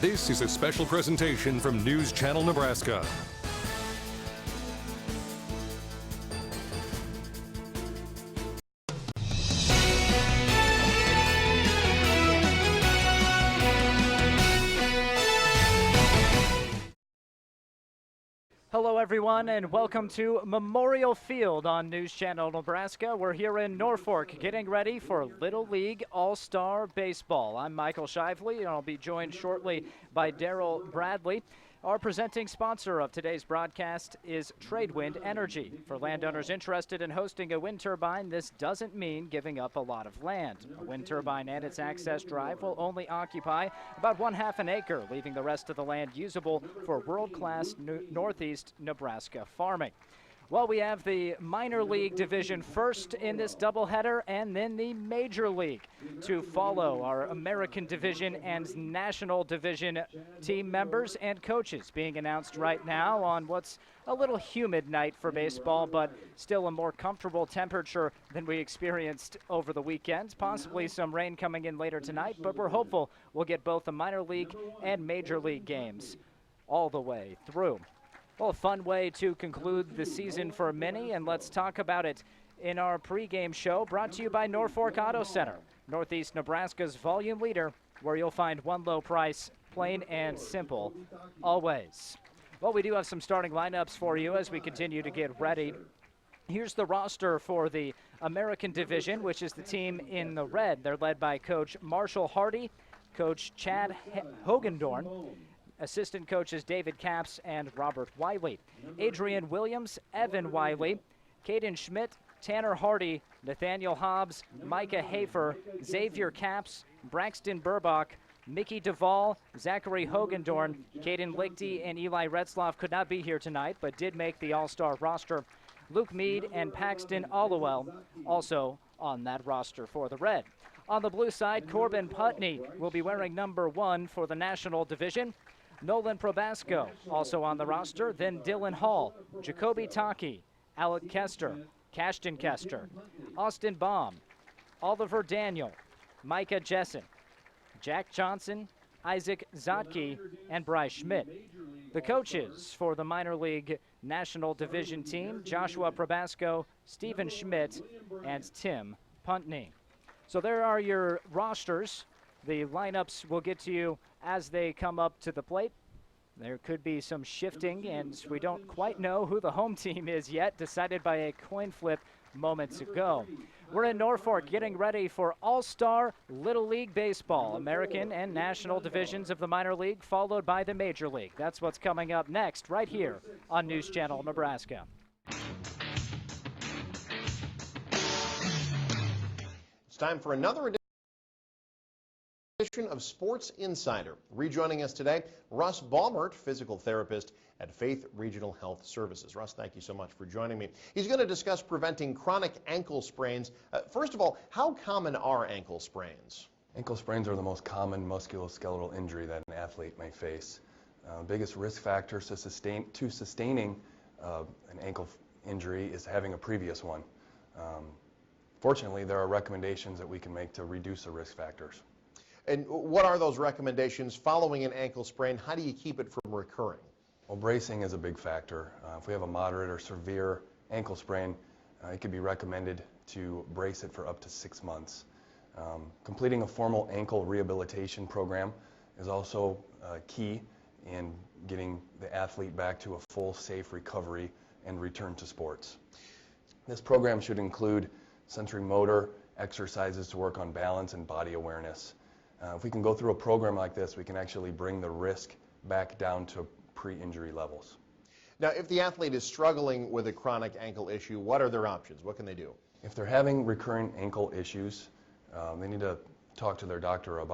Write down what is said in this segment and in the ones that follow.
This is a special presentation from News Channel Nebraska. Hello everyone and welcome to Memorial Field on News Channel Nebraska. We're here in Norfolk getting ready for Little League All-Star Baseball. I'm Michael Shively and I'll be joined shortly by Daryl Bradley. Our presenting sponsor of today's broadcast is TRADEWIND Energy. For landowners interested in hosting a wind turbine, this doesn't mean giving up a lot of land. A wind turbine and its access drive will only occupy about 1/2 an acre, leaving the rest of the land usable for world-class northeast Nebraska farming. Well, we have the minor league division first in this doubleheader and then the major league to follow. Our American division and national division team members and coaches being announced right now on what's a little humid night for baseball, but still a more comfortable temperature than we experienced over the weekend. Possibly some rain coming in later tonight, but we're hopeful we'll get both the minor league and major league games all the way through. Well, a fun way to conclude the season for many, and let's talk about it in our pregame show brought to you by Norfolk Auto Center, Northeast Nebraska's volume leader, where you'll find one low price, plain and simple, always. Well, we do have some starting lineups for you as we continue to get ready. Here's the roster for the American division, which is the team in the red. They're led by Coach Marshall Hardy, Coach Chad Hogendorn, assistant coaches David Capps and Robert Wiley. Adrian Williams, Evan Wiley, Caden Schmidt, Tanner Hardy, Nathaniel Hobbs, Micah Hafer, Xavier Capps, Braxton Burbach, Mickey Duvall, Zachary Hogendorn, Caden Lichty, and Eli Retzloff could not be here tonight, but did make the all-star roster. Luke Mead and Paxton Allowell also on that roster for the Red. On the blue side, Corbin Putney will be wearing number 1 for the National Division. Nolan Probasco also on the roster, then Dylan Hall, Jacoby Taki, Alec Kester, Cashton Kester, Austin Baum, Oliver Daniel, Micah Jessen, Jack Johnson, Isaac Zotke, and Bryce Schmidt. The coaches for the minor league national division team, Joshua Probasco, Stephen Schmidt, and Tim Puntney. So there are your rosters. The lineups will get to you as they come up to the plate. There could be some shifting, and we don't quite know who the home team is yet, decided by a coin flip moments ago. We're in Norfolk getting ready for All-Star Little League Baseball, American and national divisions of the minor league, followed by the major league. That's what's coming up next right here on News Channel Nebraska. It's time for another edition of Sports Insider. Rejoining us today, Russ Baumert, physical therapist at Faith Regional Health Services. Russ, thank you so much for joining me. He's going to discuss preventing chronic ankle sprains. First of all, how common are ankle sprains? Ankle sprains are the most common musculoskeletal injury that an athlete may face. Biggest risk factors to sustaining an ankle injury is having a previous one. Fortunately, there are recommendations that we can make to reduce the risk factors. And what are those recommendations following an ankle sprain? How do you keep it from recurring? Well, bracing is a big factor. If we have a moderate or severe ankle sprain, it could be recommended to brace it for up to 6 months. Completing a formal ankle rehabilitation program is also key in getting the athlete back to a full, safe recovery and return to sports. This program should include sensory motor exercises to work on balance and body awareness. If we can go through a program like this, we can actually bring the risk back down to pre-injury levels. Now, if the athlete is struggling with a chronic ankle issue, what are their options? What can they do? If they're having recurrent ankle issues, they need to talk to their doctor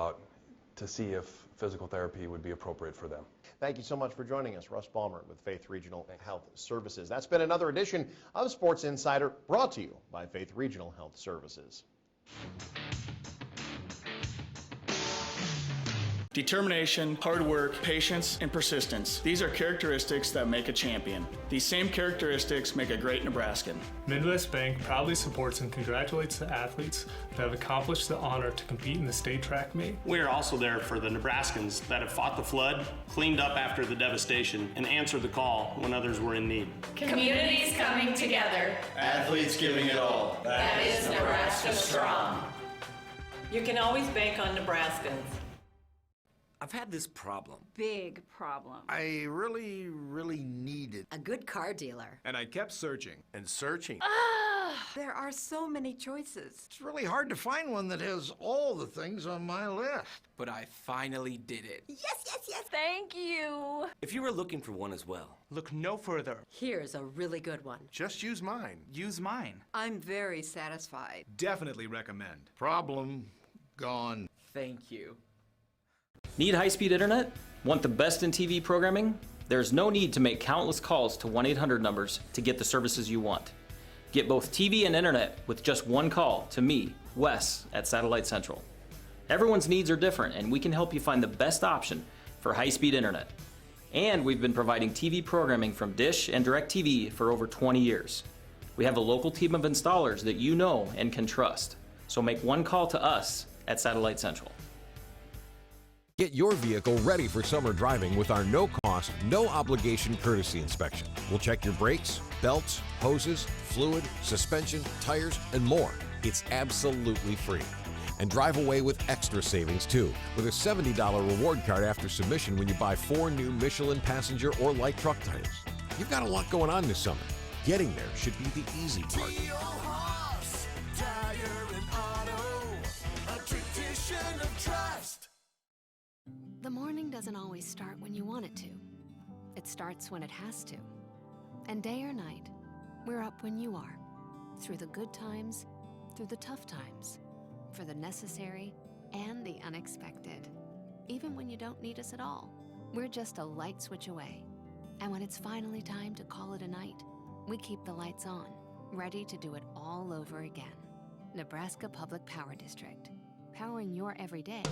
to see if physical therapy would be appropriate for them. Thank you so much for joining us, Russ Baumert with Faith Regional Health Services. That's been another edition of Sports Insider, brought to you by Faith Regional Health Services. Determination, hard work, patience, and persistence. These are characteristics that make a champion. These same characteristics make a great Nebraskan. Midwest Bank proudly supports and congratulates the athletes that have accomplished the honor to compete in the state track meet. We are also there for the Nebraskans that have fought the flood, cleaned up after the devastation, and answered the call when others were in need. Communities coming together. Athletes giving it all. That is Nebraska strong. You can always bank on Nebraskans. I've had this problem. Big problem. I really needed a good car dealer. And I kept searching and searching. There are so many choices. It's really hard to find one that has all the things on my list. But I finally did it. Yes. Thank you. If you were looking for one as well, look no further. Here's a really good one. Just use mine. Use mine. I'm very satisfied. Definitely recommend. Problem gone. Thank you. Need high-speed internet? Want the best in TV programming? There's no need to make countless calls to 1-800 numbers to get the services you want. Get both TV and internet with just one call to me, Wes, at Satellite Central. Everyone's needs are different, and we can help you find the best option for high-speed internet. And we've been providing TV programming from Dish and DirecTV for over 20 years. We have a local team of installers that you know and can trust. So make one call to us at Satellite Central. Get your vehicle ready for summer driving with our no-cost, no-obligation courtesy inspection. We'll check your brakes, belts, hoses, fluid, suspension, tires, and more. It's absolutely free. And drive away with extra savings too, with a $70 reward card after submission when you buy 4 new Michelin passenger or light truck tires. You've got a lot going on this summer. Getting there should be the easy part. The morning doesn't always start when you want it to. It starts when it has to. And day or night, we're up when you are. Through the good times, through the tough times, for the necessary and the unexpected. Even when you don't need us at all, we're just a light switch away. And when it's finally time to call it a night, we keep the lights on, ready to do it all over again. Nebraska Public Power District, powering your everyday.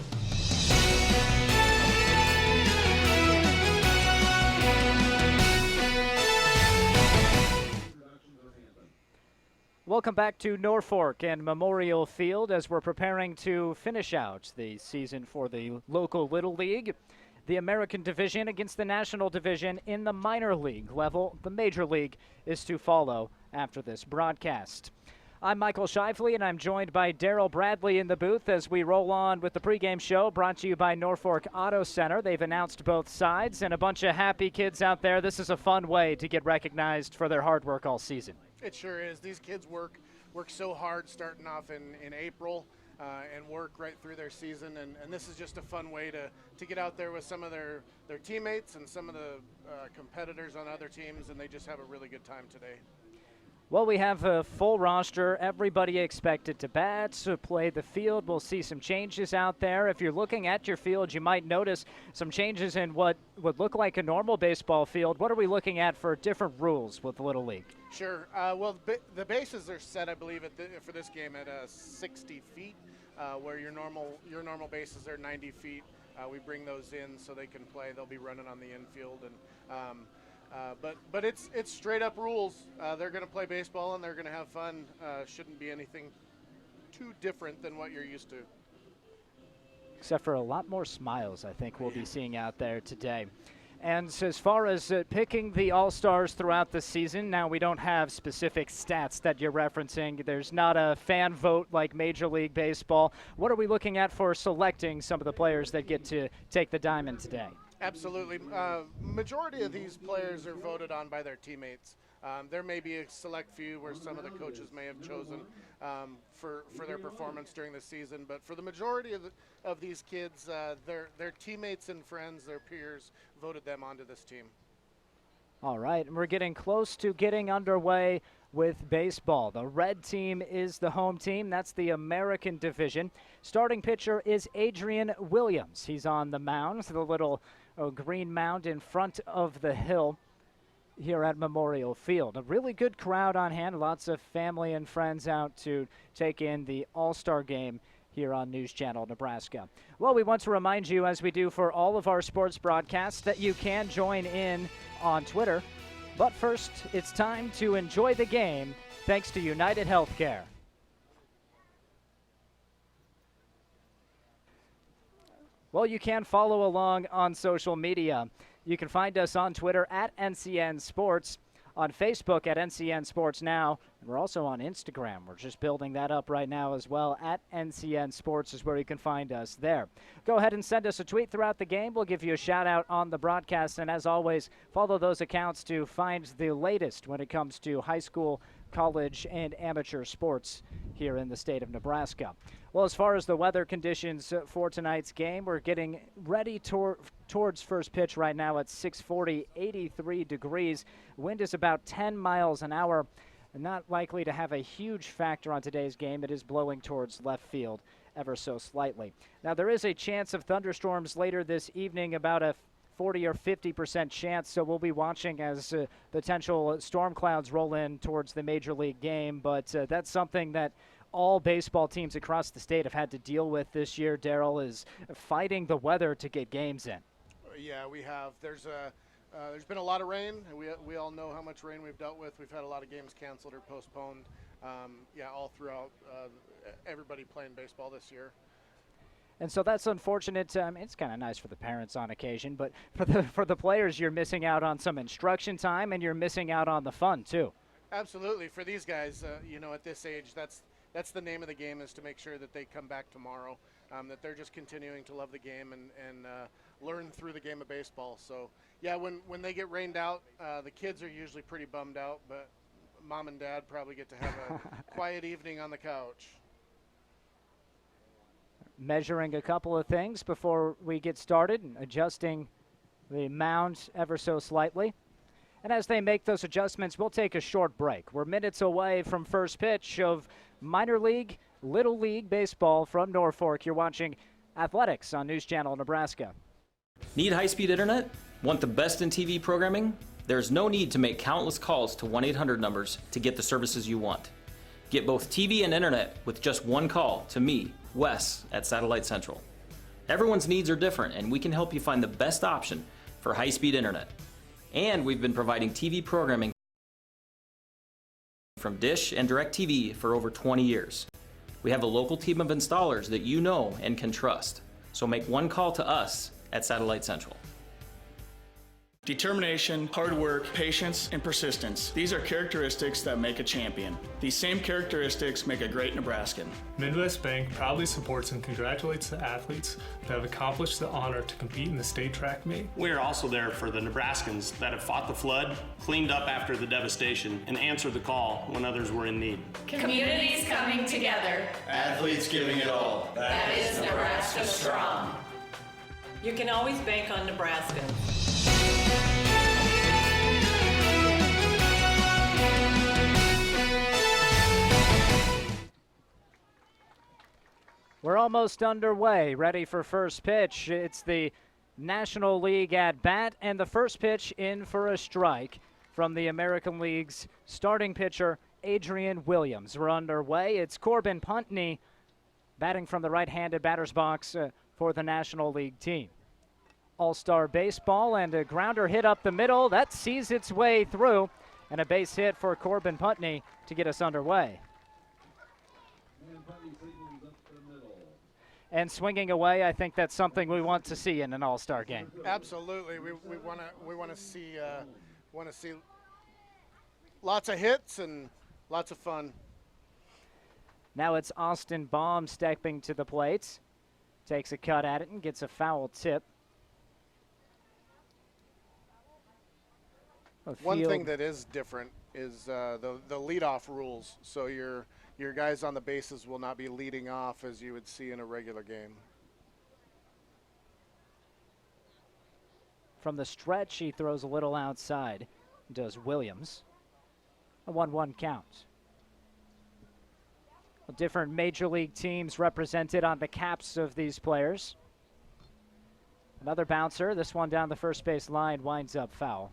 Welcome back to Norfolk and Memorial Field as we're preparing to finish out the season for the local Little League. The American Division against the National Division in the minor league level. The Major League is to follow after this broadcast. I'm Michael Shively, and I'm joined by Daryl Bradley in the booth as we roll on with the pregame show brought to you by Norfolk Auto Center. They've announced both sides, and a bunch of happy kids out there. This is a fun way to get recognized for their hard work all season. It sure is. These kids work so hard starting off in April and work right through their season, and this is just a fun way to get out there with some of their teammates and some of the competitors on other teams, and they just have a really good time today. Well, we have a full roster. Everybody expected to bat, to play the field. We'll see some changes out there. If you're looking at your field, you might notice some changes in what would look like a normal baseball field. What are we looking at for different rules with the Little League? Sure. Well, the bases are set, I believe, for this game at 60 feet, where your normal bases are 90 feet. We bring those in so they can play. They'll be running on the infield, and but it's straight up rules. They're going to play baseball and they're going to have fun. Shouldn't be anything too different than what you're used to. Except for a lot more smiles, I think we'll be seeing out there today. And so as far as picking the All-Stars throughout the season, now we don't have specific stats that you're referencing. There's not a fan vote like Major League Baseball. What are we looking at for selecting some of the players that get to take the diamond today? Absolutely. Majority of these players are voted on by their teammates. There may be a select few where some of the coaches may have chosen for their performance during the season, but for the majority of these kids, their teammates and friends, their peers, voted them onto this team. All right, and we're getting close to getting underway with baseball. The red team is the home team. That's the American Division. Starting pitcher is Adrian Williams. He's on the mound, the little green mound in front of the hill here at Memorial Field. A really good crowd on hand, lots of family and friends out to take in the All-Star game here on News Channel Nebraska. Well, we want to remind you, as we do for all of our sports broadcasts, that you can join in on Twitter. But first, it's time to enjoy the game thanks to United Healthcare. Well, you can follow along on social media. You can find us on Twitter at NCN Sports, on Facebook at NCN Sports Now, and we're also on Instagram. We're just building that up right now as well. At NCN Sports is where you can find us there. Go ahead and send us a tweet throughout the game. We'll give you a shout-out on the broadcast, and as always, follow those accounts to find the latest when it comes to high school, college, and amateur sports here in the state of Nebraska. Well, as far as the weather conditions for tonight's game, we're getting ready towards first pitch right now at 6:40, 83 degrees. Wind is about 10 miles an hour. Not likely to have a huge factor on today's game. It is blowing towards left field ever so slightly. Now, there is a chance of thunderstorms later this evening, about a 40 or 50% chance, so we'll be watching as potential storm clouds roll in towards the Major League game, but that's something that all baseball teams across the state have had to deal with this year. Darryl, is fighting the weather to get games in. Yeah, we have. There's been a lot of rain. We all know how much rain we've dealt with. We've had a lot of games canceled or postponed. All throughout everybody playing baseball this year. And so that's unfortunate. It's kind of nice for the parents on occasion, but for the players, you're missing out on some instruction time, and you're missing out on the fun too. Absolutely. For these guys, at this age, that's the name of the game, is to make sure that they come back tomorrow, that they're just continuing to love the game and learn through the game of baseball. So, yeah, when they get rained out, the kids are usually pretty bummed out, but mom and dad probably get to have a quiet evening on the couch. Measuring a couple of things before we get started and adjusting the mound ever so slightly. And as they make those adjustments, we'll take a short break. We're minutes away from first pitch of minor league, little league baseball from Norfolk. You're watching Athletics on News Channel Nebraska. Need high-speed internet? Want the best in TV programming? There's no need to make countless calls to 1-800 numbers to get the services you want. Get both TV and internet with just one call to me, Wes, at Satellite Central. Everyone's needs are different, and we can help you find the best option for high-speed internet. And we've been providing TV programming from Dish and DirecTV for over 20 years. We have a local team of installers that you know and can trust. So make one call to us at Satellite Central. Determination, hard work, patience, and persistence. These are characteristics that make a champion. These same characteristics make a great Nebraskan. Midwest Bank proudly supports and congratulates the athletes that have accomplished the honor to compete in the state track meet. We are also there for the Nebraskans that have fought the flood, cleaned up after the devastation, and answered the call when others were in need. Communities coming together. Athletes giving it all. That is Nebraska strong. You can always bank on Nebraskans. We're almost underway, ready for first pitch. It's the National League at bat, and the first pitch in for a strike from the American League's starting pitcher, Adrian Williams. We're underway. It's Corbin Puntney batting from the right-handed batter's box for the National League team. All-Star baseball, and a grounder hit up the middle. That sees its way through, and a base hit for Corbin Puntney to get us underway. And swinging away, I think that's something we want to see in an all-star game. Absolutely, we want to see lots of hits and lots of fun. Now it's Austin Baum stepping to the plate, takes a cut at it and gets a foul tip. One thing that is different is the leadoff rules. So your guys on the bases will not be leading off as you would see in a regular game. From the stretch, he throws a little outside, does Williams. A 1-1 count. Different major league teams represented on the caps of these players. Another bouncer, this one down the first base line, winds up foul.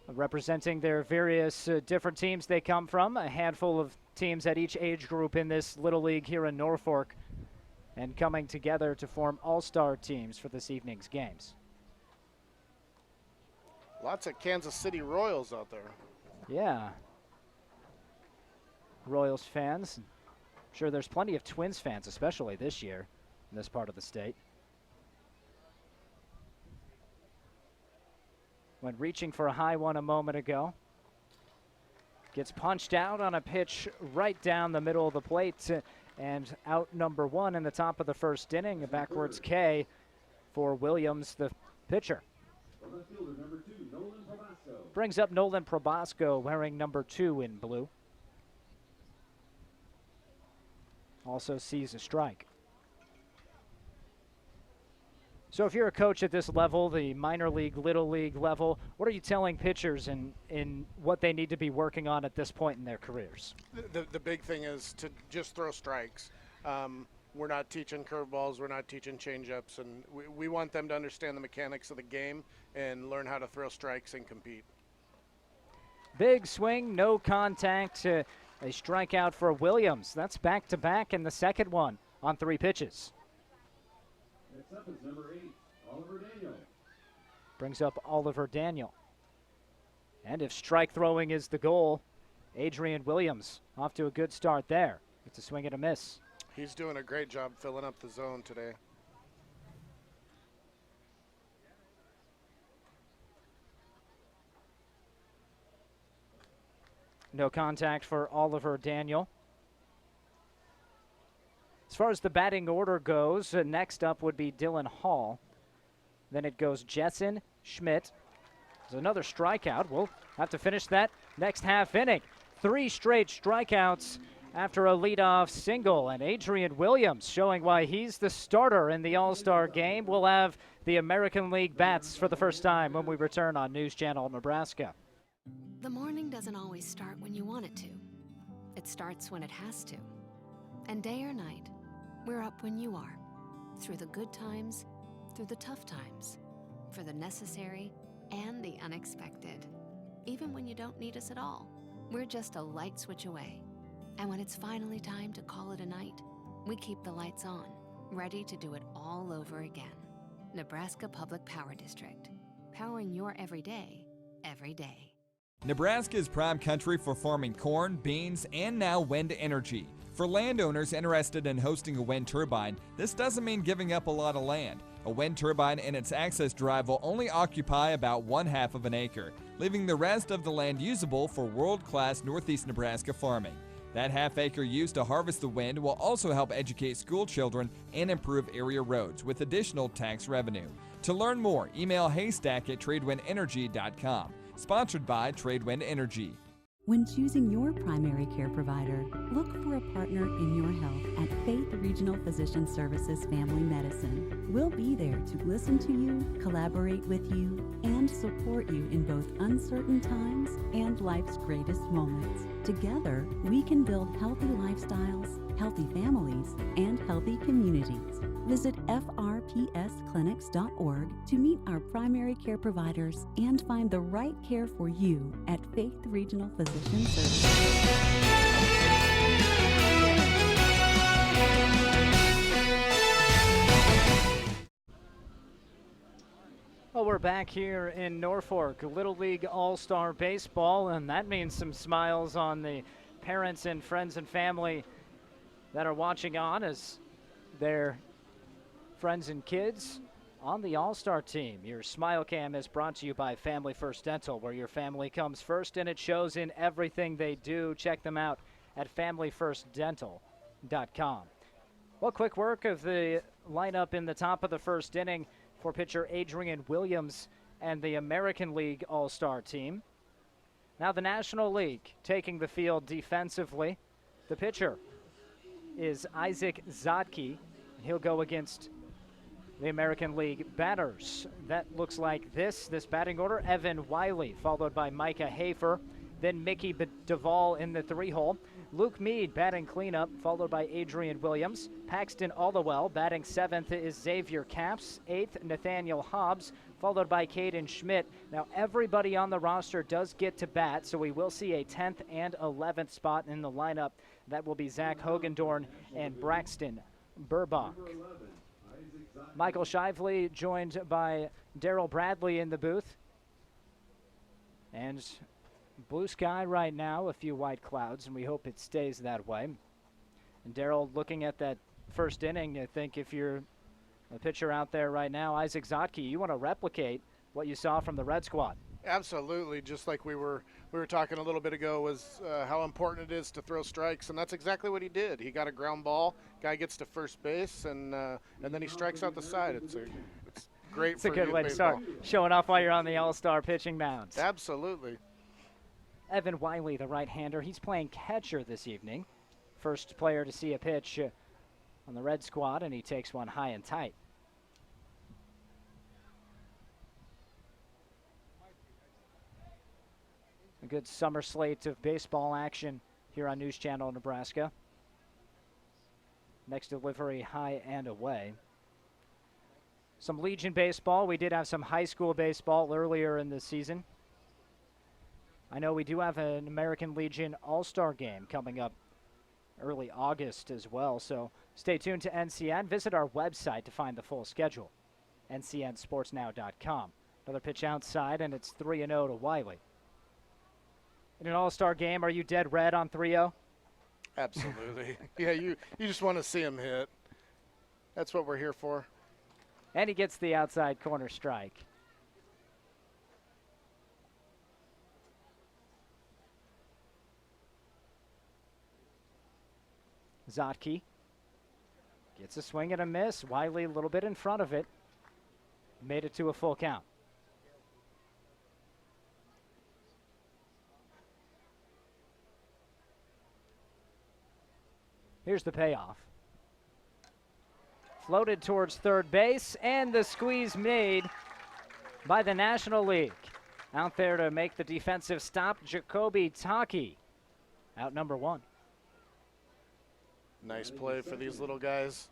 Representing their various different teams they come from, a handful of teams at each age group in this Little League here in Norfolk and coming together to form all-star teams for this evening's games. Lots of Kansas City Royals out there. Yeah. Royals fans. I'm sure there's plenty of Twins fans, especially this year in this part of the state. When reaching for a high one a moment ago. Gets punched out on a pitch right down the middle of the plate and out number one in the top of the first inning. A backwards K for Williams, the pitcher. Brings up Nolan Probasco wearing number 2 in blue. Also sees a strike. So if you're a coach at this level, the minor league, little league level, what are you telling pitchers in what they need to be working on at this point in their careers? The big thing is to just throw strikes. We're not teaching curveballs, we're not teaching changeups, and we want them to understand the mechanics of the game and learn how to throw strikes and compete. Big swing, no contact, a strikeout for Williams. That's back-to-back in the second one on 3 pitches. Next up is number 8, Oliver Daniel. Brings up Oliver Daniel. And if strike throwing is the goal, Adrian Williams off to a good start there. It's a swing and a miss. He's doing a great job filling up the zone today. No contact for Oliver Daniel. As far as the batting order goes, next up would be Dylan Hall. Then it goes Jessen, Schmidt. There's another strikeout. We'll have to finish that next half inning. 3 straight strikeouts after a leadoff single. And Adrian Williams showing why he's the starter in the All-Star game. We'll have the American League bats for the first time when we return on News Channel Nebraska. The morning doesn't always start when you want it to. It starts when it has to. And day or night, we're up when you are. Through the good times, through the tough times. For the necessary and the unexpected. Even when you don't need us at all, we're just a light switch away. And when it's finally time to call it a night, we keep the lights on, ready to do it all over again. Nebraska Public Power District. Powering your everyday, every day. Nebraska is prime country for farming corn, beans, and now wind energy. For landowners interested in hosting a wind turbine, this doesn't mean giving up a lot of land. A wind turbine and its access drive will only occupy about 1/2 of an acre, leaving the rest of the land usable for world-class Northeast Nebraska farming. That half acre used to harvest the wind will also help educate school children and improve area roads with additional tax revenue. To learn more, email haystack@tradewindenergy.com. Sponsored by TradeWind Energy. When choosing your primary care provider, look for a partner in your health at Faith Regional Physician Services Family Medicine. We'll be there to listen to you, collaborate with you, and support you in both uncertain times and life's greatest moments. Together, we can build healthy lifestyles, healthy families, and healthy communities. Visit frpsclinics.org to meet our primary care providers and find the right care for you at Faith Regional Physician Services. Well, we're back here in Norfolk, Little League All-Star Baseball, and that means some smiles on the parents and friends and family that are watching on as their friends and kids on the All-Star team. Your Smile Cam is brought to you by Family First Dental, where your family comes first, and it shows in everything they do. Check them out at familyfirstdental.com. Well, quick work of the lineup in the top of the first inning for pitcher Adrian Williams and the American League All-Star team. Now the National League taking the field defensively. The pitcher is Isaac Zotke. He'll go against the American League batters. That looks like this batting order. Evan Wiley, followed by Micah Hafer, then Mickey Duvall in the 3-hole. Luke Mead batting cleanup, followed by Adrian Williams. Paxton Allowell batting 7th is Xavier Capps. 8th, Nathaniel Hobbs, followed by Caden Schmidt. Now, everybody on the roster does get to bat, so we will see a 10th and 11th spot in the lineup. That will be Zach Hogendorn and Braxton Burbach. Michael Shively joined by Daryl Bradley in the booth. And blue sky right now, a few white clouds, and we hope it stays that way. And Daryl, looking at that first inning, I think if you're a pitcher out there right now, Isaac Zotke, you want to replicate what you saw from the Red Squad. Absolutely, just like we were talking a little bit ago, was how important it is to throw strikes, and that's exactly what he did. He got a ground ball, guy gets to first base, and then he strikes out the side. It's great. It's a good way to start, showing off while you're on the All-Star pitching mound. Absolutely. Evan Wiley, the right-hander, he's playing catcher this evening. First player to see a pitch on the Red Squad, and he takes one high and tight. A good summer slate of baseball action here on News Channel Nebraska. Next delivery high and away. Some Legion baseball. We did have some high school baseball earlier in the season. I know we do have an American Legion All-Star game coming up early August as well, so stay tuned to NCN. Visit our website to find the full schedule, ncnsportsnow.com. Another pitch outside, and it's 3-0 to Wiley. In an All-Star game, are you dead red on 3-0? Absolutely. Yeah, you just want to see him hit. That's what we're here for. And he gets the outside corner strike. Zotke gets a swing and a miss. Wiley a little bit in front of it. Made it to a full count. Here's the payoff. Floated towards third base, and the squeeze made by the National League. Out there to make the defensive stop, Jacoby Taki, out number 1. Nice play for these little guys.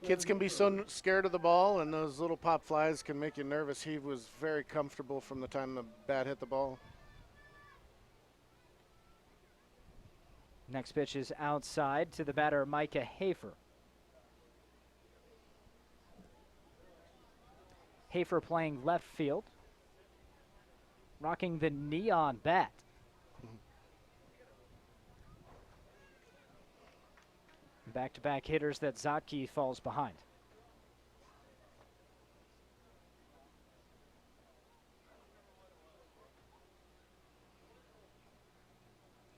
Kids can be so scared of the ball, and those little pop flies can make you nervous. He was very comfortable from the time the bat hit the ball. Next pitch is outside to the batter, Micah Hafer. Hafer playing left field, rocking the neon bat. Back-to-back hitters that Zotke falls behind.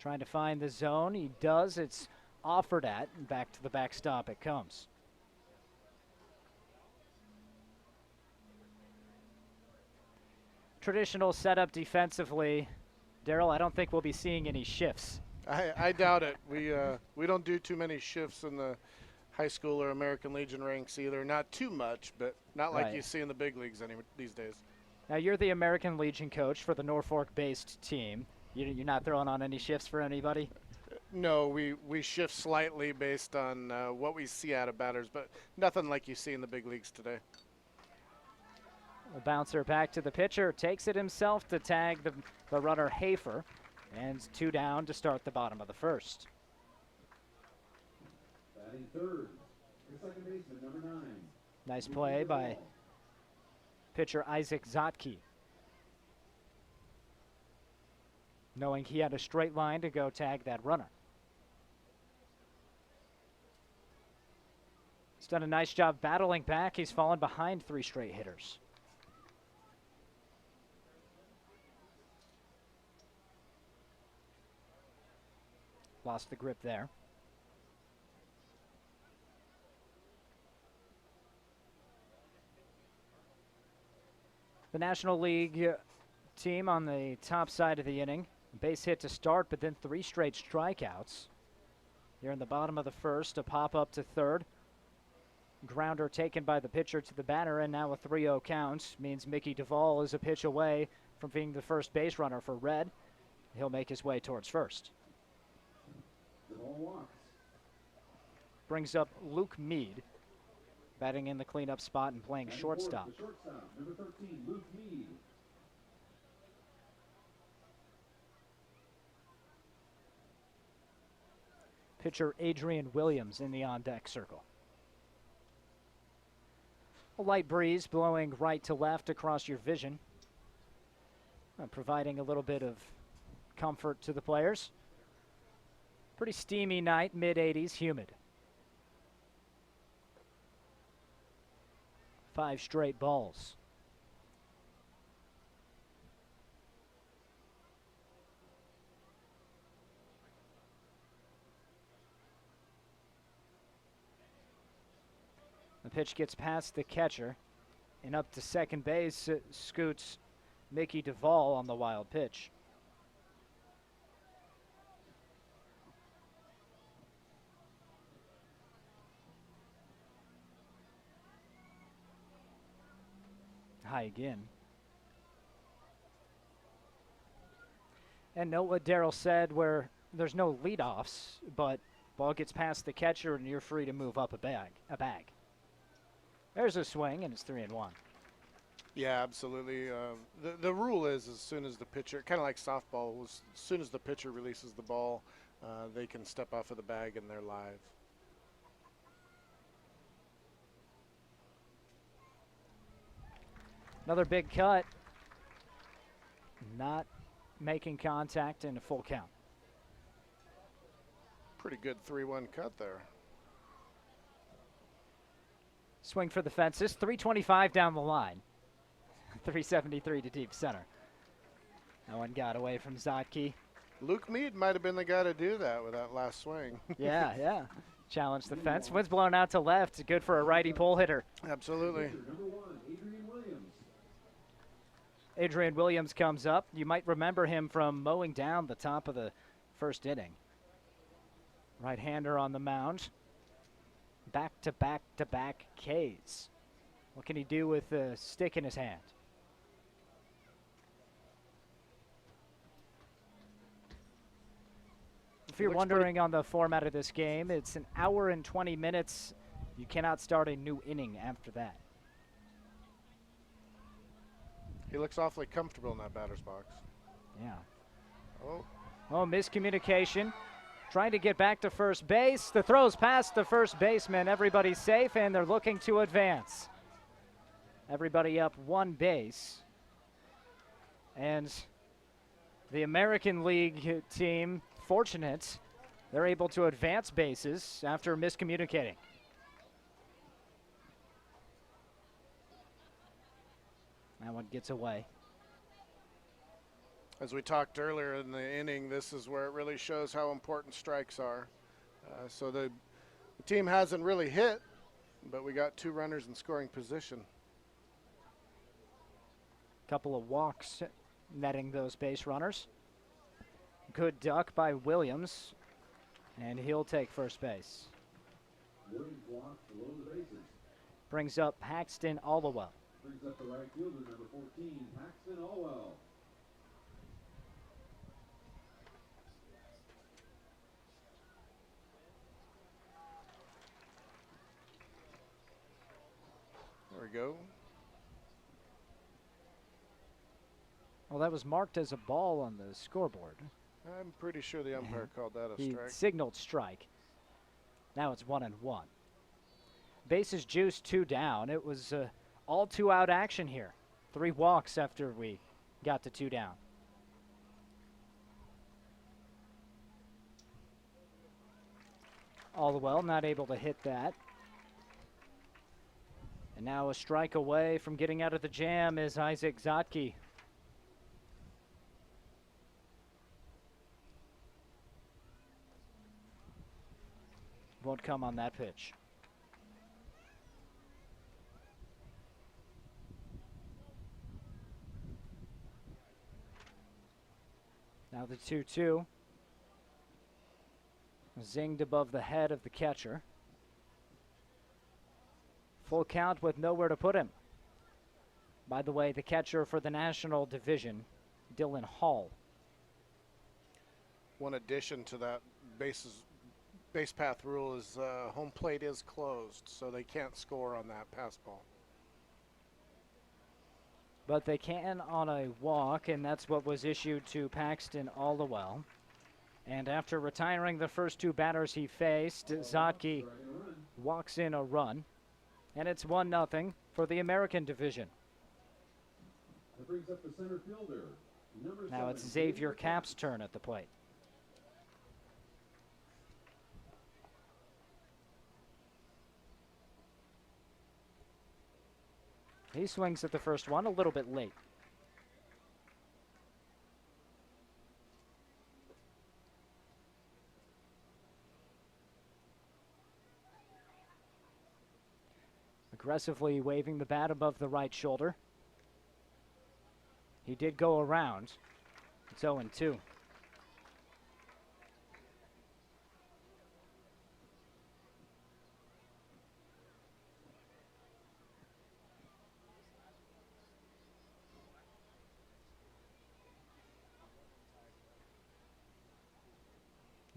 Trying to find the zone. He does. It's offered at, and back to the backstop it comes. Traditional setup defensively. Daryl, I don't think we'll be seeing any shifts. I doubt it. We don't do too many shifts in the high school or American Legion ranks either. Not too much, but not like you see in the big leagues these days. Now, you're the American Legion coach for the Norfolk-based team. You're not throwing on any shifts for anybody? No, we shift slightly based on what we see out of batters, but nothing like you see in the big leagues today. A bouncer back to the pitcher, takes it himself to tag the runner Hafer, and 2 down to start the bottom of the first. Batting third, your second baseman, number 9. Nice play by pitcher Isaac Zotke, knowing he had a straight line to go tag that runner. He's done a nice job battling back. He's fallen behind 3 straight hitters. Lost the grip there. The National League team on the top side of the inning. Base hit to start, but then 3 straight strikeouts. Here in the bottom of the first, a pop up to third. Grounder taken by the pitcher to the batter, and now a 3-0 count means Mickey Duvall is a pitch away from being the first base runner for Red. He'll make his way towards first. The ball walks. Brings up Luke Mead, batting in the cleanup spot and playing shortstop. The shortstop, number 13, Luke Mead. Pitcher Adrian Williams in the on-deck circle. A light breeze blowing right to left across your vision, providing a little bit of comfort to the players. Pretty steamy night, mid-80s, humid. 5 straight balls. The pitch gets past the catcher, and up to second base scoots Mickey Duvall on the wild pitch. High again. And note what Darryl said, where there's no leadoffs, but ball gets past the catcher and you're free to move up a bag. There's a swing, and it's 3-1. Yeah, absolutely. The rule is as soon as the pitcher, kind of like softball, as soon as the pitcher releases the ball, they can step off of the bag and they're live. Another big cut. Not making contact in a full count. Pretty good 3-1 cut there. Swing for the fences, 325 down the line. 373 to deep center. No one got away from Zotke. Luke Mead might have been the guy to do that with that last swing. Yeah. Challenge the fence. Wind's blown out to left. Good for a righty pull hitter. Absolutely. Number 1, Adrian Williams. Adrian Williams comes up. You might remember him from mowing down the top of the first inning. Right-hander on the mound. Back-to-back-to-back Ks. What can he do with a stick in his hand? If you're wondering on the format of this game, it's an hour and 20 minutes. You cannot start a new inning after that. He looks awfully comfortable in that batter's box. Yeah. Oh, miscommunication. Trying to get back to first base. The throw's past the first baseman. Everybody's safe, and they're looking to advance. Everybody up 1 base. And the American League team, fortunate, they're able to advance bases after miscommunicating. That one gets away. As we talked earlier in the inning, this is where it really shows how important strikes are. So the team hasn't really hit, but we got 2 runners in scoring position. Couple of walks netting those base runners. Good duck by Williams, and he'll take first base. Williams walks below the bases. Brings up Paxton Allwell. Brings up the right fielder, number 14, Paxton Allwell. There we go. Well, that was marked as a ball on the scoreboard. I'm pretty sure the umpire called that a He strike. signaled strike. Now it's 1-1. Bases juiced, 2 down. It was all 2-out action here. 3 walks after we got to 2 down. Allwell not able to hit that. And now a strike away from getting out of the jam is Isaac Zotke. Won't come on that pitch. Now the 2-2. Zinged above the head of the catcher. Full count with nowhere to put him. By the way, the catcher for the National Division, Dylan Hall. One addition to that bases base path rule is home plate is closed, so they can't score on that pass ball. But they can on a walk, and that's what was issued to Paxton Allowell. And after retiring the first two batters he faced, Zotke walks in a run, and it's 1-0 for the American division. That brings up the center fielder. Now it's Xavier Cap's turn at the plate. He swings at the first one a little bit late. Aggressively waving the bat above the right shoulder. He did go around. It's 0-2.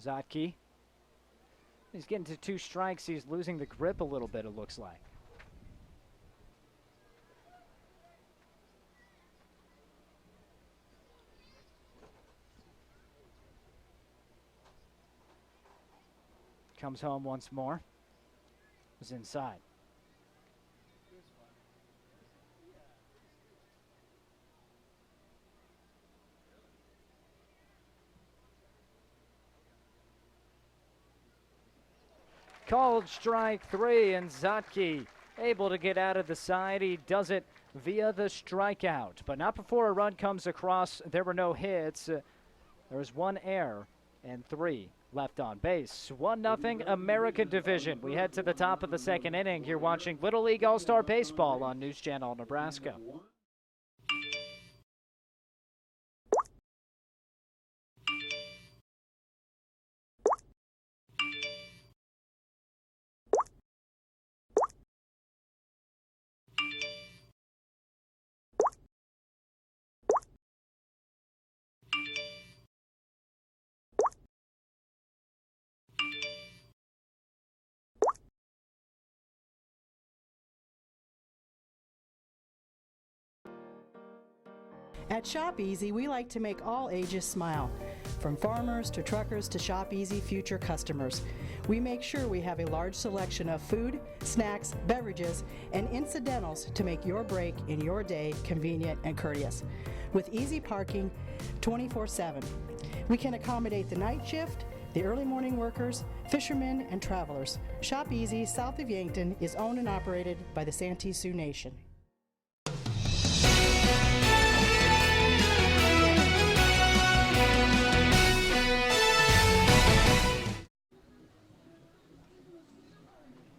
Zotke. He's getting to 2 strikes. He's losing the grip a little bit, it looks like. Comes home once more. Was inside. Called strike 3, and Zotke able to get out of the side. He does it via the strikeout, but not before a run comes across. There were no hits. There was 1 error and 3 left on base. 1-0 American Division. We head to the top of the second inning. You're watching Little League All-Star Baseball on News Channel Nebraska. At Shop Easy, we like to make all ages smile. From farmers to truckers to Shop Easy future customers. We make sure we have a large selection of food, snacks, beverages, and incidentals to make your break in your day convenient and courteous. With easy parking 24/7. We can accommodate the night shift, the early morning workers, fishermen, and travelers. Shop Easy, south of Yankton, is owned and operated by the Santee Sioux Nation.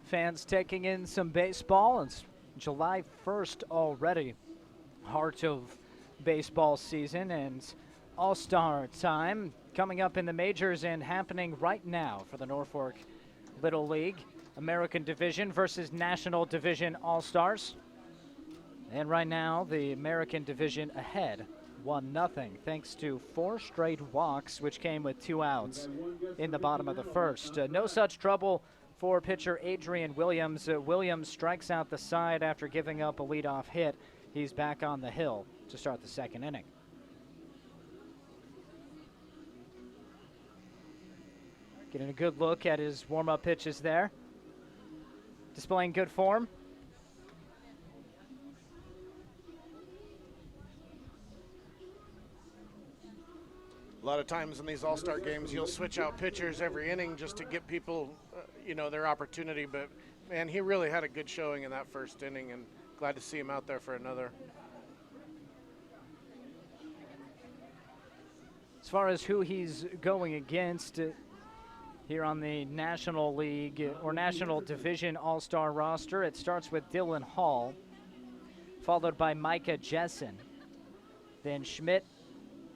Fans taking in some baseball. It's July 1st already. Heart of baseball season and all-star time coming up in the majors and happening right now for the Norfolk Little League. American Division versus National Division All-Stars. And right now, the American Division ahead, 1-0, thanks to 4 straight walks, which came with 2 outs in the bottom of the first. No such trouble for pitcher Adrian Williams. Williams strikes out the side after giving up a leadoff hit. He's back on the hill to start the second inning. Getting a good look at his warm-up pitches there. Displaying good form. A lot of times in these all-star games, you'll switch out pitchers every inning just to give people, their opportunity. But, man, he really had a good showing in that first inning, and glad to see him out there for another. As far as who he's going against here on the National League or National Division All-Star roster, it starts with Dylan Hall, followed by Micah Jessen, then Schmidt,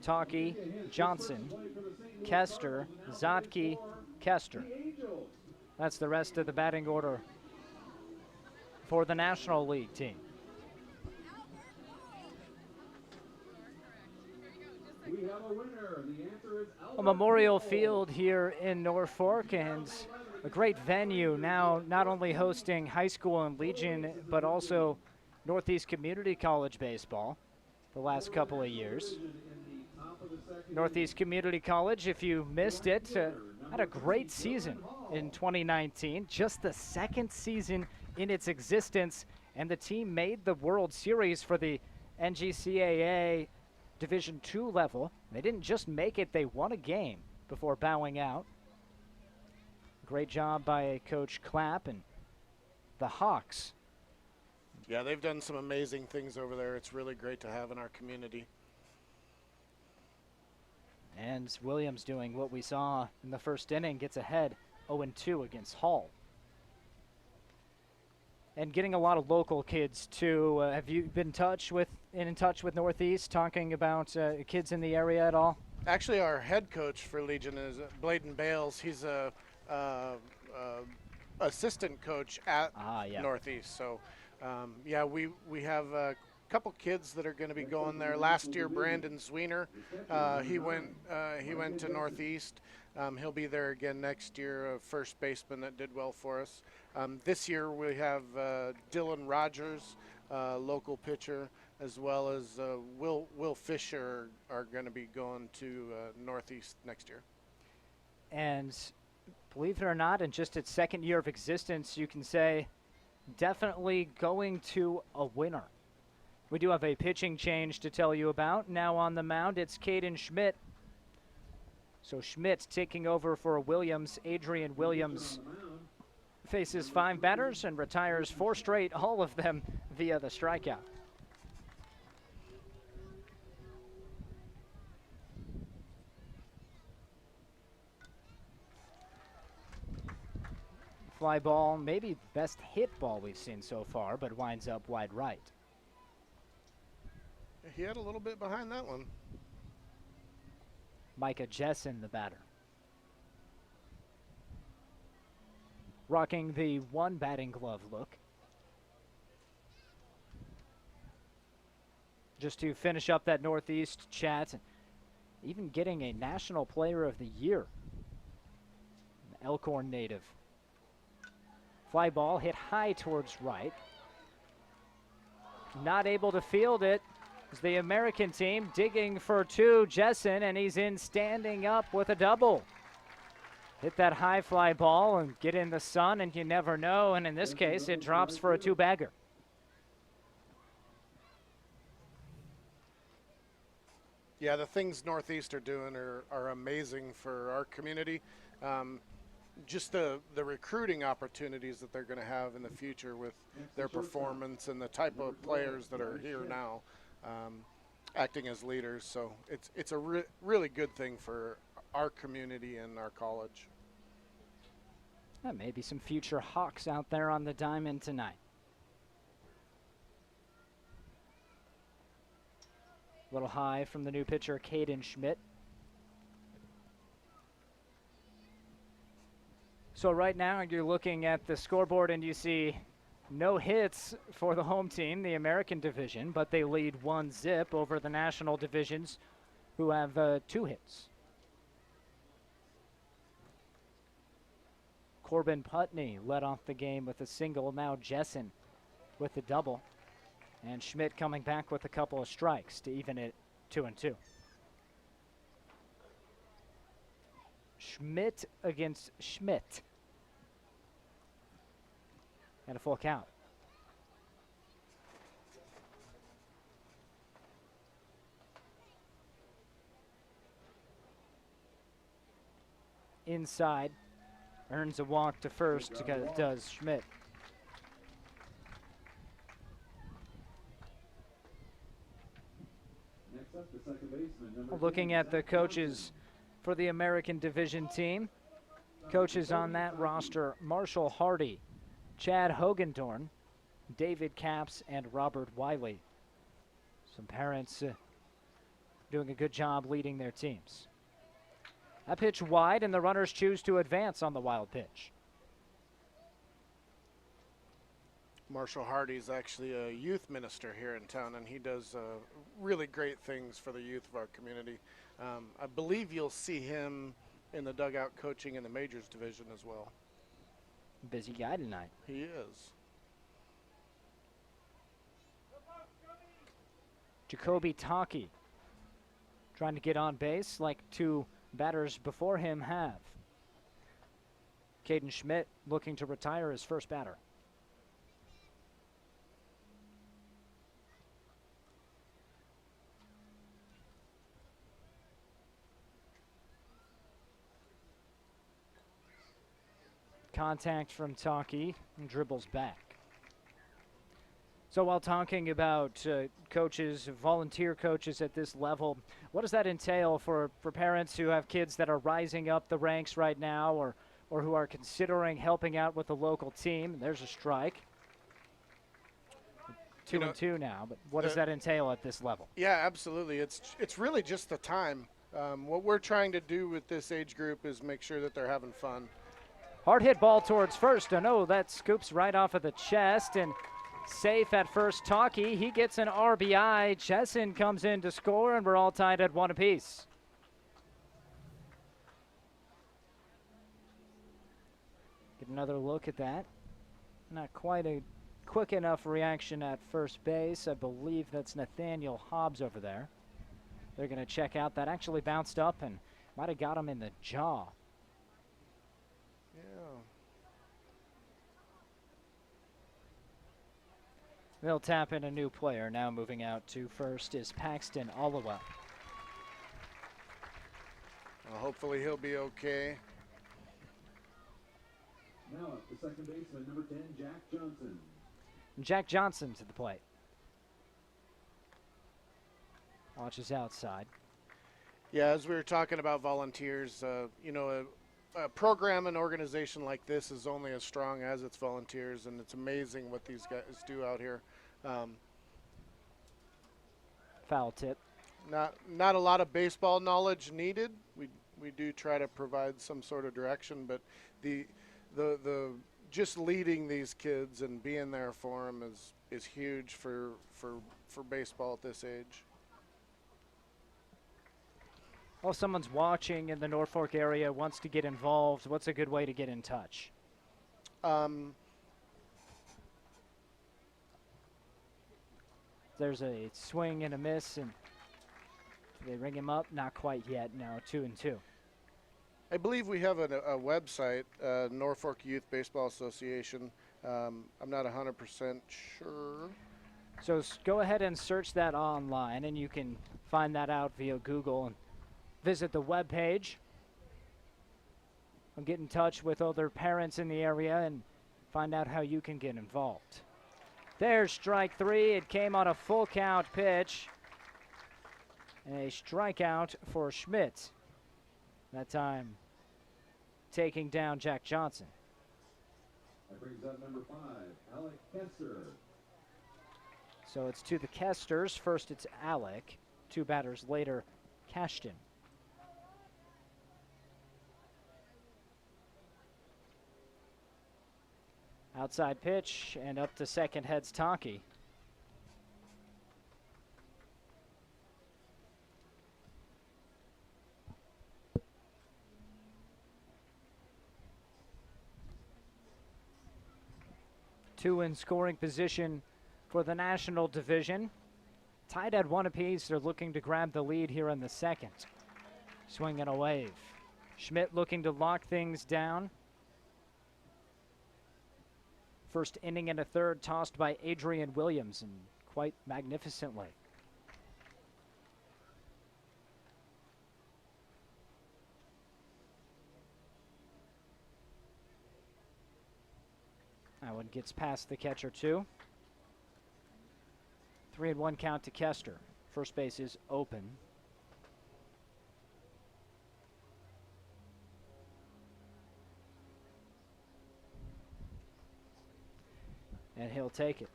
Talkie, Johnson, Kester, Zotke, Kester. That's the rest of the batting order for the National League team. We have a winner. The answer is A Memorial Field here in Norfolk, and a great venue now, not only hosting high school and Legion, but also Northeast Community College baseball the last couple of years. Northeast Community College, if you missed it, had a great season in 2019, just the second season in its existence, and the team made the World Series for the NGCAA Division II level. They didn't just make it, they won a game before bowing out. Great job by Coach Clapp and the Hawks. Yeah, they've done some amazing things over there. It's really great to have in our community. And Williams doing what we saw in the first inning, gets ahead 0-2 against Hall. And getting a lot of local kids too. Have you been in touch with Northeast, talking about kids in the area at all? Actually, our head coach for Legion is Bladen Bales. He's a assistant coach at Northeast. So, yeah, we have a couple kids that are going to be going there. Last year, Brandon Zwiener, he went to Northeast. He'll be there again next year, a first baseman that did well for us. This year we have Dylan Rogers, local pitcher, as well as Will Fisher are going to be going to Northeast next year. And believe it or not, in just its second year of existence, you can say definitely going to a winner. We do have a pitching change to tell you about. Now on the mound, it's Caden Schmidt. So Schmidt taking over for Williams. Adrian Williams faces 5 batters and retires 4 straight, all of them via the strikeout. Fly ball, maybe best hit ball we've seen so far, but winds up wide right. He had a little bit behind that one. Micah Jessen, the batter. Rocking the 1 batting glove look. Just to finish up that Northeast chat, even getting a National Player of the Year. An Elkhorn native. Fly ball hit high towards right. Not able to field it. It's the American team digging for 2. Jessen, and he's in standing up with a double. Hit that high fly ball and get in the sun, and you never know. And in this case, it drops for a 2-bagger. Yeah, the things Northeast are doing are amazing for our community. Just the recruiting opportunities that they're going to have in the future with their performance and the type of players that are here now acting as leaders. So it's a really good thing for our community and our college. Maybe some future Hawks out there on the diamond tonight. A little high from the new pitcher, Caden Schmidt. So right now you're looking at the scoreboard and you see no hits for the home team, the American division, but they lead 1-0 over the national divisions, who have 2 hits. Corbin Putney led off the game with a single. Now Jessen with the double. And Schmidt coming back with a couple of strikes to even it 2-2. Schmidt against Schmidt. And a full count. Inside, earns a walk to first, does Schmidt. Next up, the second baseman, Looking at the coaches for the American Division team. Coaches on that roster, Marshall Hardy, Chad Hogendorn, David Capps, and Robert Wiley. Some parents doing a good job leading their teams. That pitch wide, and the runners choose to advance on the wild pitch. Marshall Hardy's actually a youth minister here in town, and he does really great things for the youth of our community. I believe you'll see him in the dugout coaching in the majors division as well. Busy guy tonight. He is. Jacoby Taki trying to get on base like two batters before him have. Caden Schmidt looking to retire as first batter. Contact from Taki and dribbles back. So while talking about coaches, volunteer coaches at this level, what does that entail for parents who have kids that are rising up the ranks right now or who are considering helping out with the local team? There's a strike. 2-2 now, but what does that entail at this level? Yeah, absolutely. It's really just the time. What we're trying to do with this age group is make sure that they're having fun. Hard hit ball towards first. Oh no, that scoops right off of the chest and safe at first. Taki, he gets an RBI. Chesson comes in to score, and we're all tied at 1 apiece. Get another look at that. Not quite a quick enough reaction at first base. I believe that's Nathaniel Hobbs over there. They're going to check out. That actually bounced up and might have got him in the jaw. They'll tap in a new player. Now moving out to first is Paxton Oliwell. Well, hopefully he'll be okay. Now up to second baseman, number 10, Jack Johnson. Jack Johnson to the plate. Watches outside. Yeah, as we were talking about volunteers, you know, a program and organization like this is only as strong as its volunteers, and it's amazing what these guys do out here. Foul tip. Not a lot of baseball knowledge needed. We do try to provide some sort of direction, but the just leading these kids and being there for them is huge for baseball at this age. Well, if someone's watching in the Norfolk area, wants to get involved, what's a good way to get in touch? There's a swing and a miss, and they ring him up? Not quite yet. No, 2-2. I believe we have a website, Norfolk Youth Baseball Association. I'm not 100% sure. So go ahead and search that online, and you can find that out via Google and visit the webpage. Get in touch with other parents in the area and find out how you can get involved. There's strike 3. It came on a full count pitch. And a strikeout for Schmidt. That time taking down Jack Johnson. That brings up number 5, Alec Kester. So it's to the Kesters. First it's Alec. 2 batters later, Cashton. Outside pitch, and up to second heads Taki. Two in scoring position for the National Division. Tied at 1 apiece, they're looking to grab the lead here in the second. Swing and a wave. Schmidt looking to lock things down. First inning and a third tossed by Adrian Williams, and quite magnificently. That one gets past the catcher too. 3-1 count to Kester. First base is open. And he'll take it.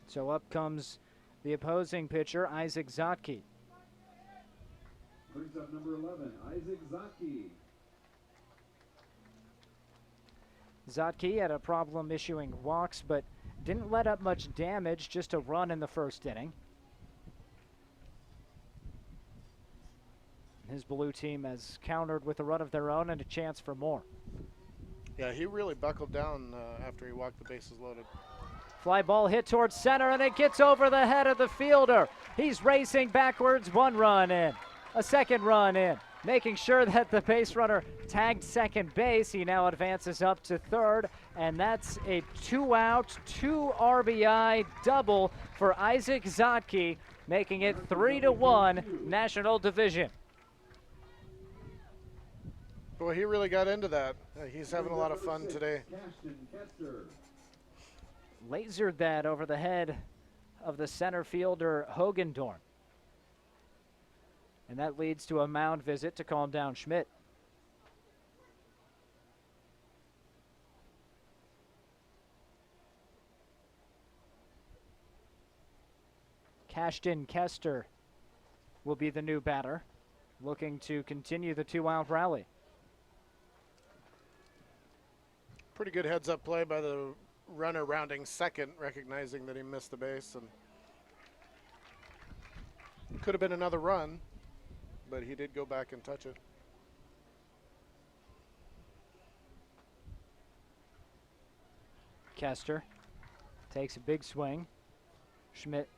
So up comes the opposing pitcher, Isaac Zotke. Brings up number 11, Isaac Zotke. Zotke had a problem issuing walks, but didn't let up much damage, just a run in the first inning. His blue team has countered with a run of their own and a chance for more. Yeah, he really buckled down after he walked the bases loaded. Fly ball hit towards center, and it gets over the head of the fielder. He's racing backwards, 1 run in, a 2nd run in. Making sure that the base runner tagged second base. He now advances up to 3rd, and that's a 2-out, 2 RBI double for Isaac Zotke, making it 3-1 National Division. Boy, he really got into that. He's having a lot of fun today. Lasered that over the head of the center fielder Hogendorn. And that leads to a mound visit to calm down Schmidt. Cashton Kester will be the new batter, looking to continue the 2-out rally. Pretty good heads-up play by the runner rounding second, recognizing that he missed the base. And could have been another run, but he did go back and touch it. Kester takes a big swing. Schmidt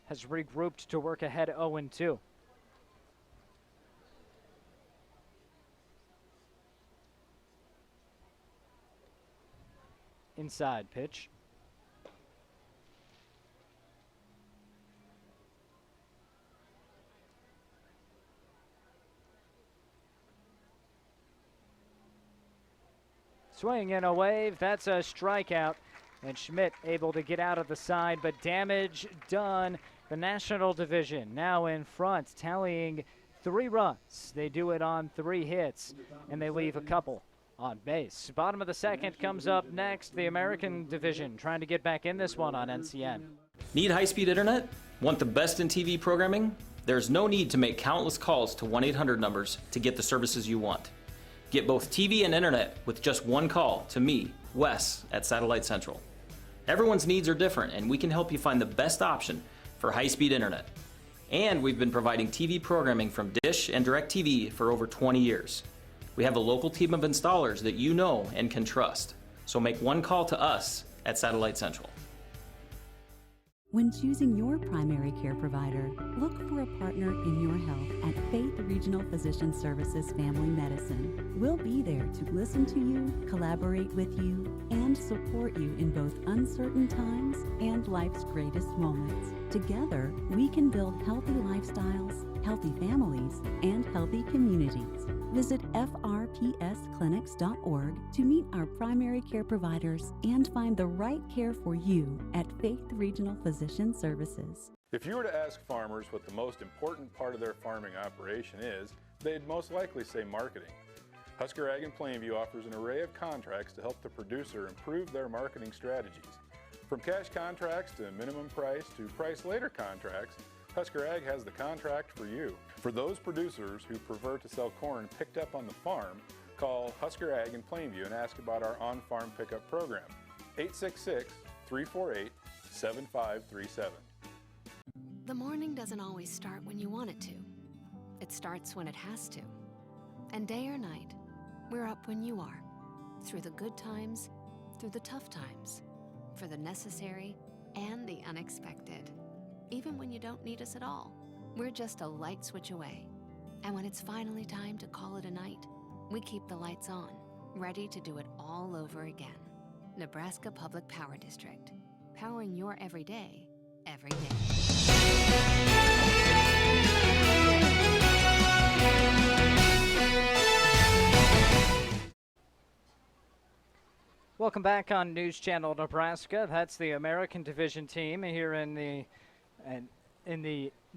has regrouped to work ahead 0-2. Inside pitch. Swing and a wave, that's a strikeout. And Schmidt able to get out of the side, but damage done. The National Division now in front, tallying 3 runs. They do it on 3 hits, and they leave a couple on base. Bottom of the 2nd comes up next. The American Division trying to get back in this one on NCN. Need high-speed internet? Want the best in TV programming? There's no need to make countless calls to 1-800 numbers to get the services you want. Get both TV and internet with just 1 call to me, Wes, at Satellite Central. Everyone's needs are different, and we can help you find the best option for high-speed internet. And we've been providing TV programming from Dish and DirecTV for over 20 years. We have a local team of installers that you know and can trust. So make 1 call to us at Satellite Central. When choosing your primary care provider, look for a partner in your health at Faith Regional Physician Services Family Medicine. We'll be there to listen to you, collaborate with you, and support you in both uncertain times and life's greatest moments. Together, we can build healthy lifestyles, healthy families, and healthy communities. Visit frpsclinics.org to meet our primary care providers and find the right care for you at Faith Regional Physician Services. If you were to ask farmers what the most important part of their farming operation is, they'd most likely say marketing. Husker Ag in Plainview offers an array of contracts to help the producer improve their marketing strategies. From cash contracts to minimum price to price later contracts, Husker Ag has the contract for you. For those producers who prefer to sell corn picked up on the farm, call Husker Ag in Plainview and ask about our on-farm pickup program. 866-348-7537. The morning doesn't always start when you want it to. It starts when it has to. And day or night, we're up when you are. Through the good times, through the tough times, for the necessary and the unexpected. Even when you don't need us at all, we're just a light switch away. And when it's finally time to call it a night, we keep the lights on, ready to do it all over again. Nebraska Public Power District, powering your everyday, every day. Welcome back on News Channel Nebraska. That's the American Division team here in the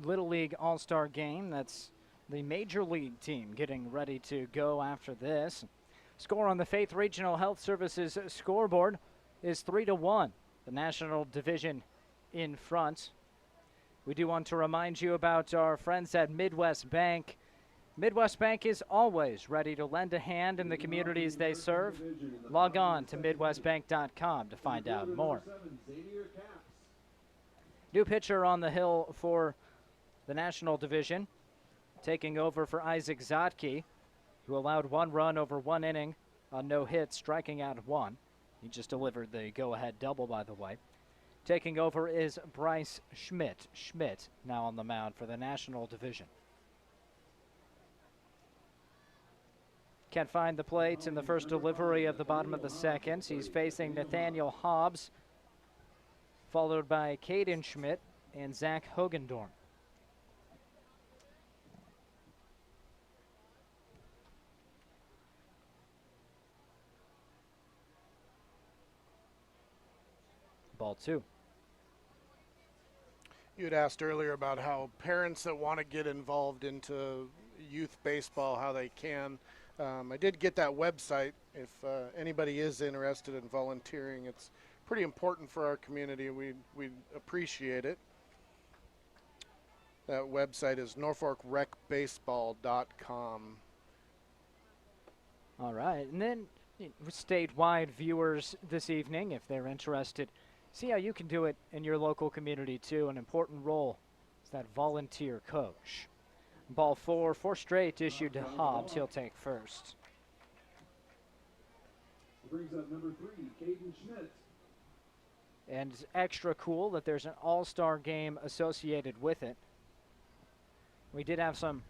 Little League All-Star game. That's the Major League team getting ready to go after this. Score on the Faith Regional Health Services scoreboard is 3-1. The National Division in front. We do want to remind you about our friends at Midwest Bank. Midwest Bank is always ready to lend a hand in the communities they serve. Log on to MidwestBank.com to find out more. New pitcher on the hill for the National Division, taking over for Isaac Zotke, who allowed 1 run over 1 inning on no hits, striking out 1. He just delivered the go-ahead double, by the way. Taking over is Bryce Schmidt. Schmidt now on the mound for the National Division. Can't find the plate in the first delivery of the bottom of the second. He's facing Nathaniel Hobbs, followed by Caden Schmidt and Zach Hogendorn. Ball 2. You had asked earlier about how parents that want to get involved into youth baseball, how they can. I did get that website. If anybody is interested in volunteering, it's pretty important for our community. We'd appreciate it. That website is norfolkrecbaseball.com. All right, and then statewide viewers this evening, if they're interested, see how you can do it in your local community too. An important role is that volunteer coach. Ball 4 straight issued to Hobbs. He'll take first. Brings up number 3, Caden Schmidt. And it's extra cool that there's an all-star game associated with it. We did have some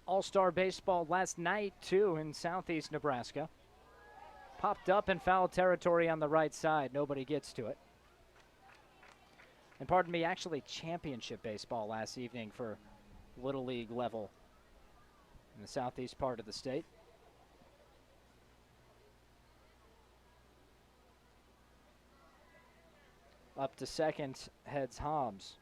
all-star baseball last night too in southeast Nebraska. Popped up in foul territory on the right side. Nobody gets to it. And pardon me, actually championship baseball last evening for Little League level in the southeast part of the state. Up to second heads Hobbs.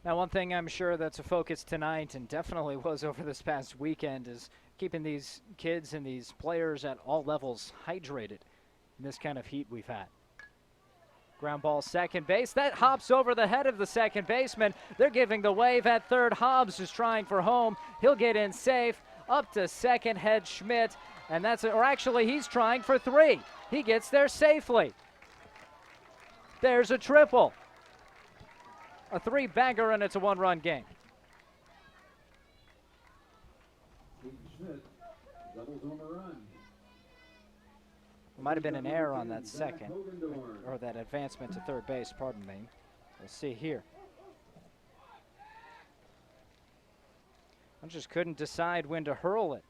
Now, one thing I'm sure that's a focus tonight, and definitely was over this past weekend, is keeping these kids and these players at all levels hydrated in this kind of heat we've had. Ground ball second base. That hops over the head of the second baseman. They're giving the wave at third. Hobbs is trying for home. He'll get in safe. Up to second head Schmidt. And that's, or actually he's trying for 3. He gets there safely. There's a triple. A 3-bagger, and it's a 1-run game. Schmidt doubles home a run. Might have been an error on that second, or that advancement to third base, pardon me. We'll see here. I just couldn't decide when to hurl it.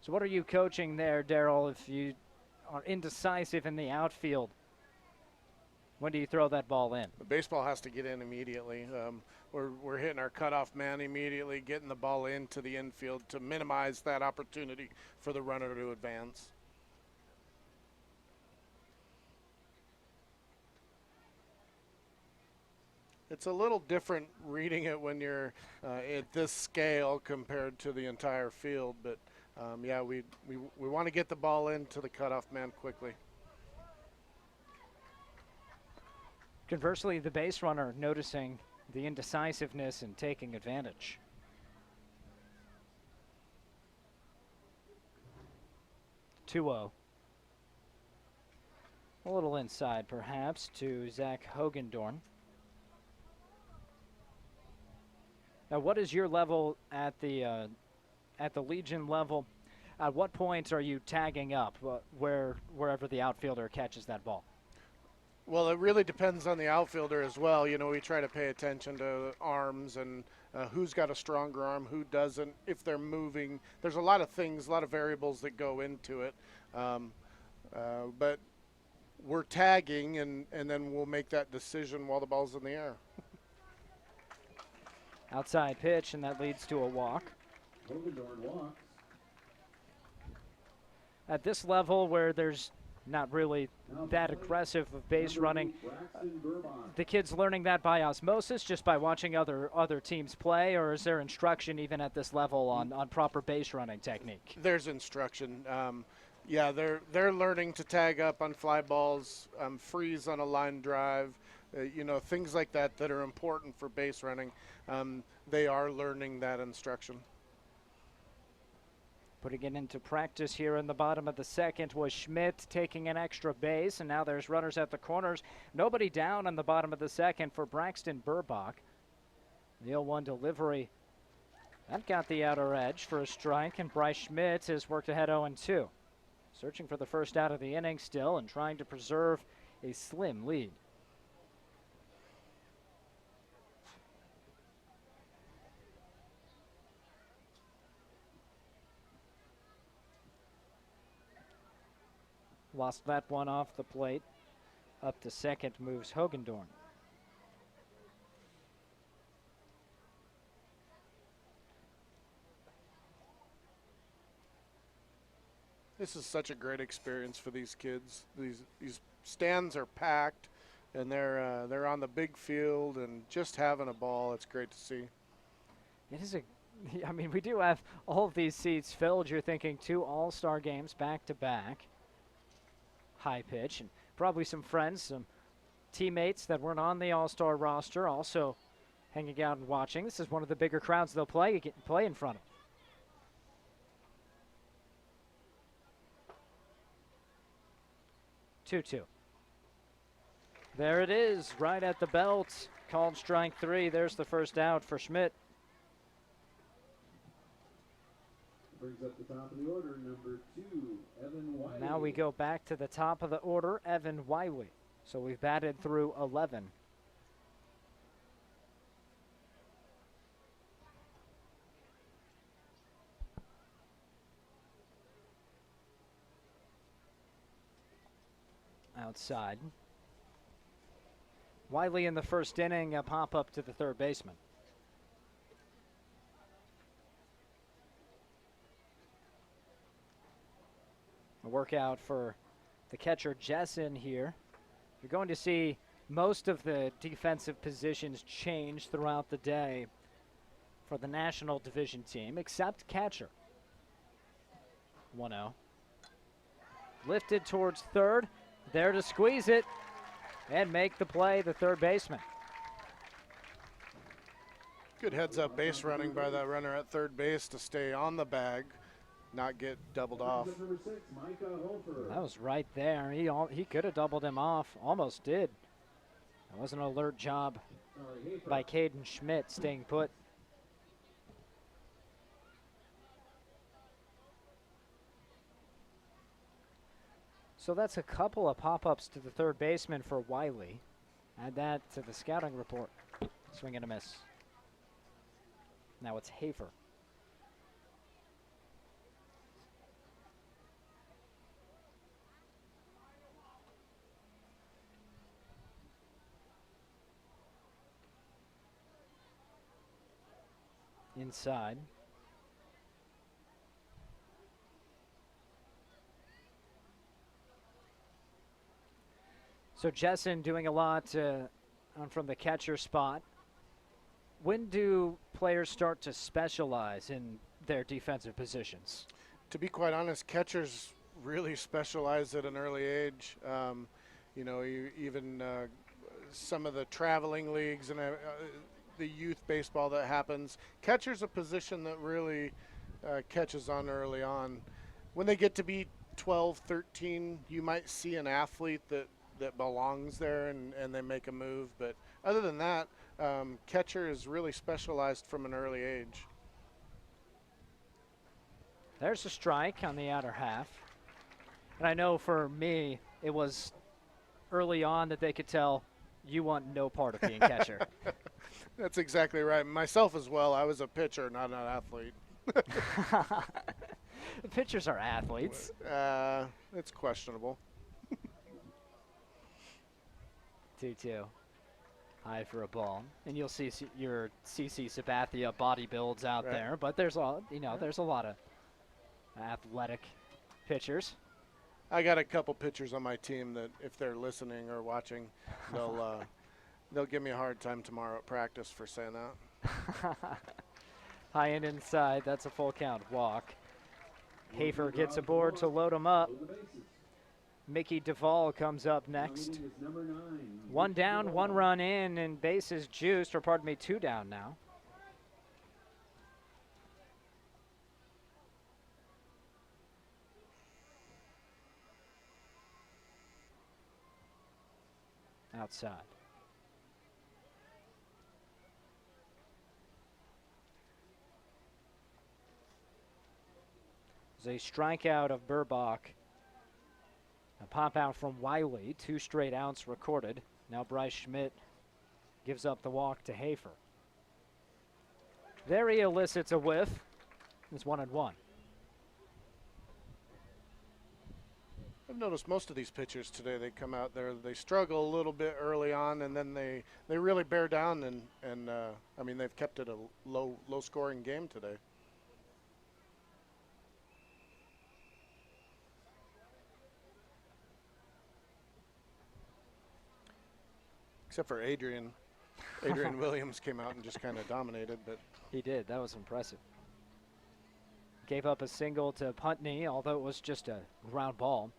So what are you coaching there, Darryl, if you are indecisive in the outfield? When do you throw that ball in? The baseball has to get in immediately. We're hitting our cutoff man immediately, getting the ball into the infield to minimize that opportunity for the runner to advance. It's a little different reading it when you're at this scale compared to the entire field, but yeah, we want to get the ball into the cutoff man quickly. Conversely, the base runner noticing the indecisiveness and taking advantage. (2-0). A little inside, perhaps, to Zach Hogendorn. Now, what is your level at the Legion level? At what point are you tagging up wherever the outfielder catches that ball? Well, it really depends on the outfielder as well. You know, we try to pay attention to arms and who's got a stronger arm, who doesn't, if they're moving. There's a lot of things, a lot of variables that go into it. But we're tagging, and then we'll make that decision while the ball's in the air. Outside pitch, and that leads to a walk. Hogendorn walks. At this level where there's not really that aggressive of base running, the kids learning that by osmosis, just by watching other teams play, or is there instruction even at this level on proper base running technique? There's instruction. Yeah, they're learning to tag up on fly balls, freeze on a line drive, things like that that are important for base running. They are learning that instruction. Putting it into practice here in the bottom of the second was Schmidt taking an extra base, and now there's runners at the corners. Nobody down in the bottom of the second for Braxton Burbach. The 0-1 delivery. That got the outer edge for a strike, and Bryce Schmidt has worked ahead 0-2. Searching for the first out of the inning still and trying to preserve a slim lead. Lost that one off the plate. Up to second moves Hogendorn. This is such a great experience for these kids. These stands are packed, and they're on the big field and just having a ball. It's great to see. It is I mean, we do have all of these seats filled. You're thinking 2 all-star games back to back. High pitch, and probably some friends, some teammates that weren't on the all-star roster also hanging out and watching. This is one of the bigger crowds they'll play in front of. Two. There it is, right at the belt. Called strike 3. There's the first out for Schmidt. Brings up the top of the order, number 2, Evan Wiley. Now we go back to the top of the order, Evan Wiley. So we've batted through 11. Outside. Wiley in the first inning, a pop-up to the third baseman. A workout for the catcher Jessen here. You're going to see most of the defensive positions change throughout the day for the National Division team, except catcher. 1-0. Lifted towards third. There to squeeze it and make the play, the third baseman. Good heads-up base running by that runner at third base to stay on the bag, not get doubled off. That was right there. He could have doubled him off, almost did. That was an alert job by Caden Schmidt staying put. So that's a couple of pop-ups to the third baseman for Wiley. Add that to the scouting report. Swing and a miss. Now it's Hafer. Inside. So Jessen doing a lot from the catcher spot. When do players start to specialize in their defensive positions? To be quite honest, catchers really specialize at an early age. Even some of the traveling leagues and the youth baseball that happens, catcher's a position that really catches on early on. When they get to be 12, 13, you might see an athlete that belongs there and they make a move. But other than that, catcher is really specialized from an early age. There's a strike on the outer half. And I know for me, it was early on that they could tell you want no part of being catcher. That's exactly right. Myself as well. I was a pitcher, not an athlete. The pitchers are athletes. It's questionable. 2-2. High for a ball. And you'll see your CC Sabathia body builds out there, but there's a lot of athletic pitchers. I got a couple pitchers on my team that if they're listening or watching, they'll give me a hard time tomorrow at practice for saying that. High and inside, that's a full count. Walk. Hafer gets aboard to load him up. Mickey Duvall comes up next. 1 down, 1 run in, and bases juiced, or pardon me, 2 down now. Outside. There's a strikeout of Burbach. A pop out from Wiley, 2 straight outs recorded. Now Bryce Schmidt gives up the walk to Hafer. There he elicits a whiff. It's 1-1. I've noticed most of these pitchers today, they come out there, they struggle a little bit early on, and then they really bear down, and I mean, they've kept it a low scoring game today. Except for Adrian. Adrian Williams came out and just kind of dominated, but he did. That was impressive. Gave up a single to Putney, although it was just a ground ball.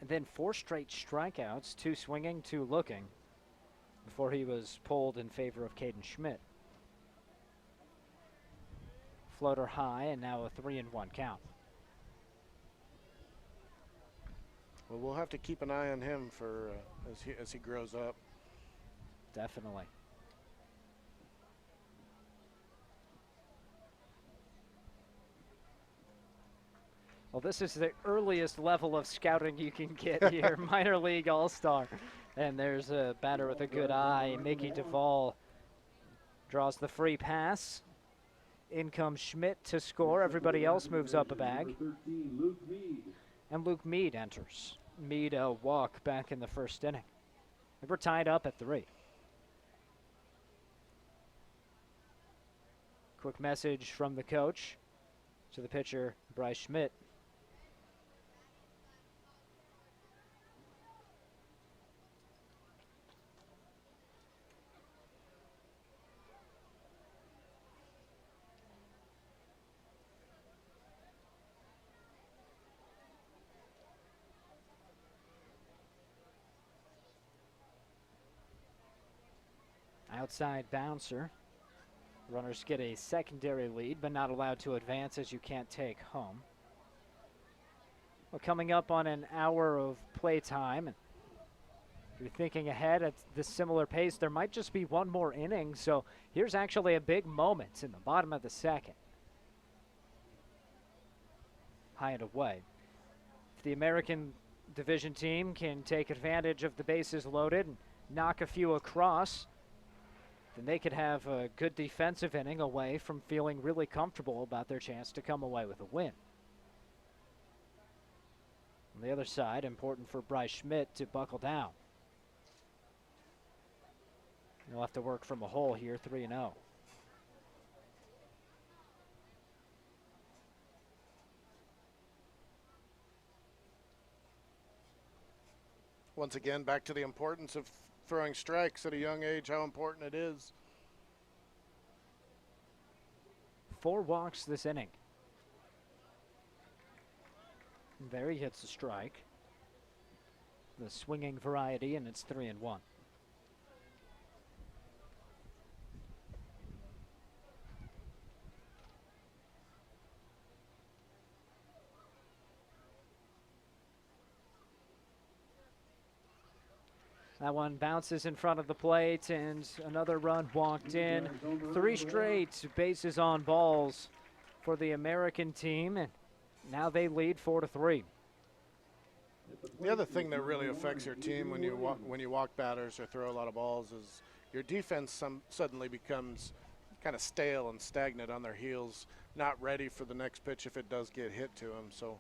And then 4 straight strikeouts, 2 swinging, 2 looking, before he was pulled in favor of Caden Schmidt. Floater high, and now a 3-1 count. Well, we'll have to keep an eye on him for as he grows up. Definitely. Well, this is the earliest level of scouting you can get here, minor league all-star. And there's a batter with a good eye. Mickey Duvall draws the free pass. In comes Schmidt to score. Everybody else moves up a bag. And Luke Mead enters. Mead a walk back in the first inning. We're tied up at 3. Quick message from the coach to the pitcher, Bryce Schmidt. Outside bouncer. Runners get a secondary lead, but not allowed to advance as you can't take home. Well, coming up on an hour of playtime, if you're thinking ahead at this similar pace, there might just be one more inning. So here's actually a big moment in the bottom of the second. High and away. If the American Division team can take advantage of the bases loaded and knock a few across, then they could have a good defensive inning away from feeling really comfortable about their chance to come away with a win. On the other side, important for Bryce Schmidt to buckle down. He'll have to work from a hole here, 3-0. Once again, back to the importance of throwing strikes at a young age, how important it is. 4 walks this inning. There he hits a strike. The swinging variety, and it's 3-1. That one bounces in front of the plate, and another run walked in. 3 straight bases on balls for the American team, and now they lead 4-3. The other thing that really affects your team when you walk batters or throw a lot of balls is your defense suddenly becomes kind of stale and stagnant on their heels, not ready for the next pitch if it does get hit to them. So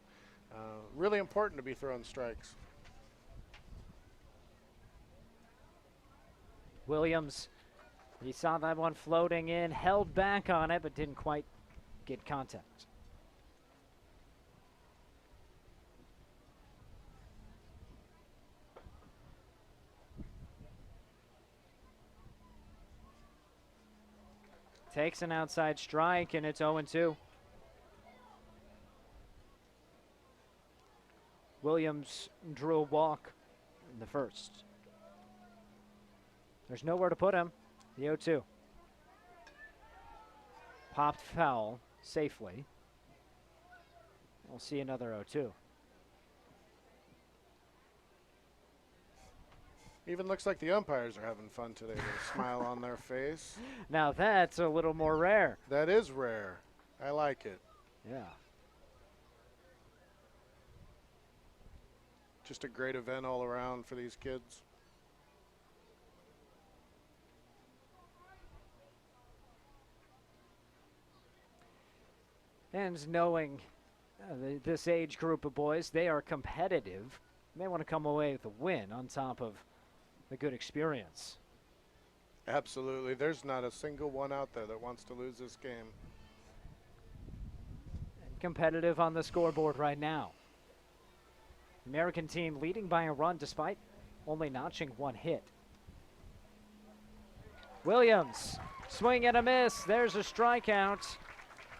really important to be throwing strikes. Williams, he saw that one floating in, held back on it, but didn't quite get contact. Takes an outside strike, and it's 0-2. Williams drew a walk in the first. There's nowhere to put him. The 0-2. Popped foul safely. We'll see another 0-2. Even looks like the umpires are having fun today with a smile on their face. Now that's a little more rare. That is rare. I like it. Yeah. Just a great event all around for these kids. And knowing this age group of boys, they are competitive. They want to come away with a win on top of a good experience. Absolutely. There's not a single one out there that wants to lose this game. Competitive on the scoreboard right now. American team leading by a run despite only notching one hit. Williams, swing and a miss. There's a strikeout.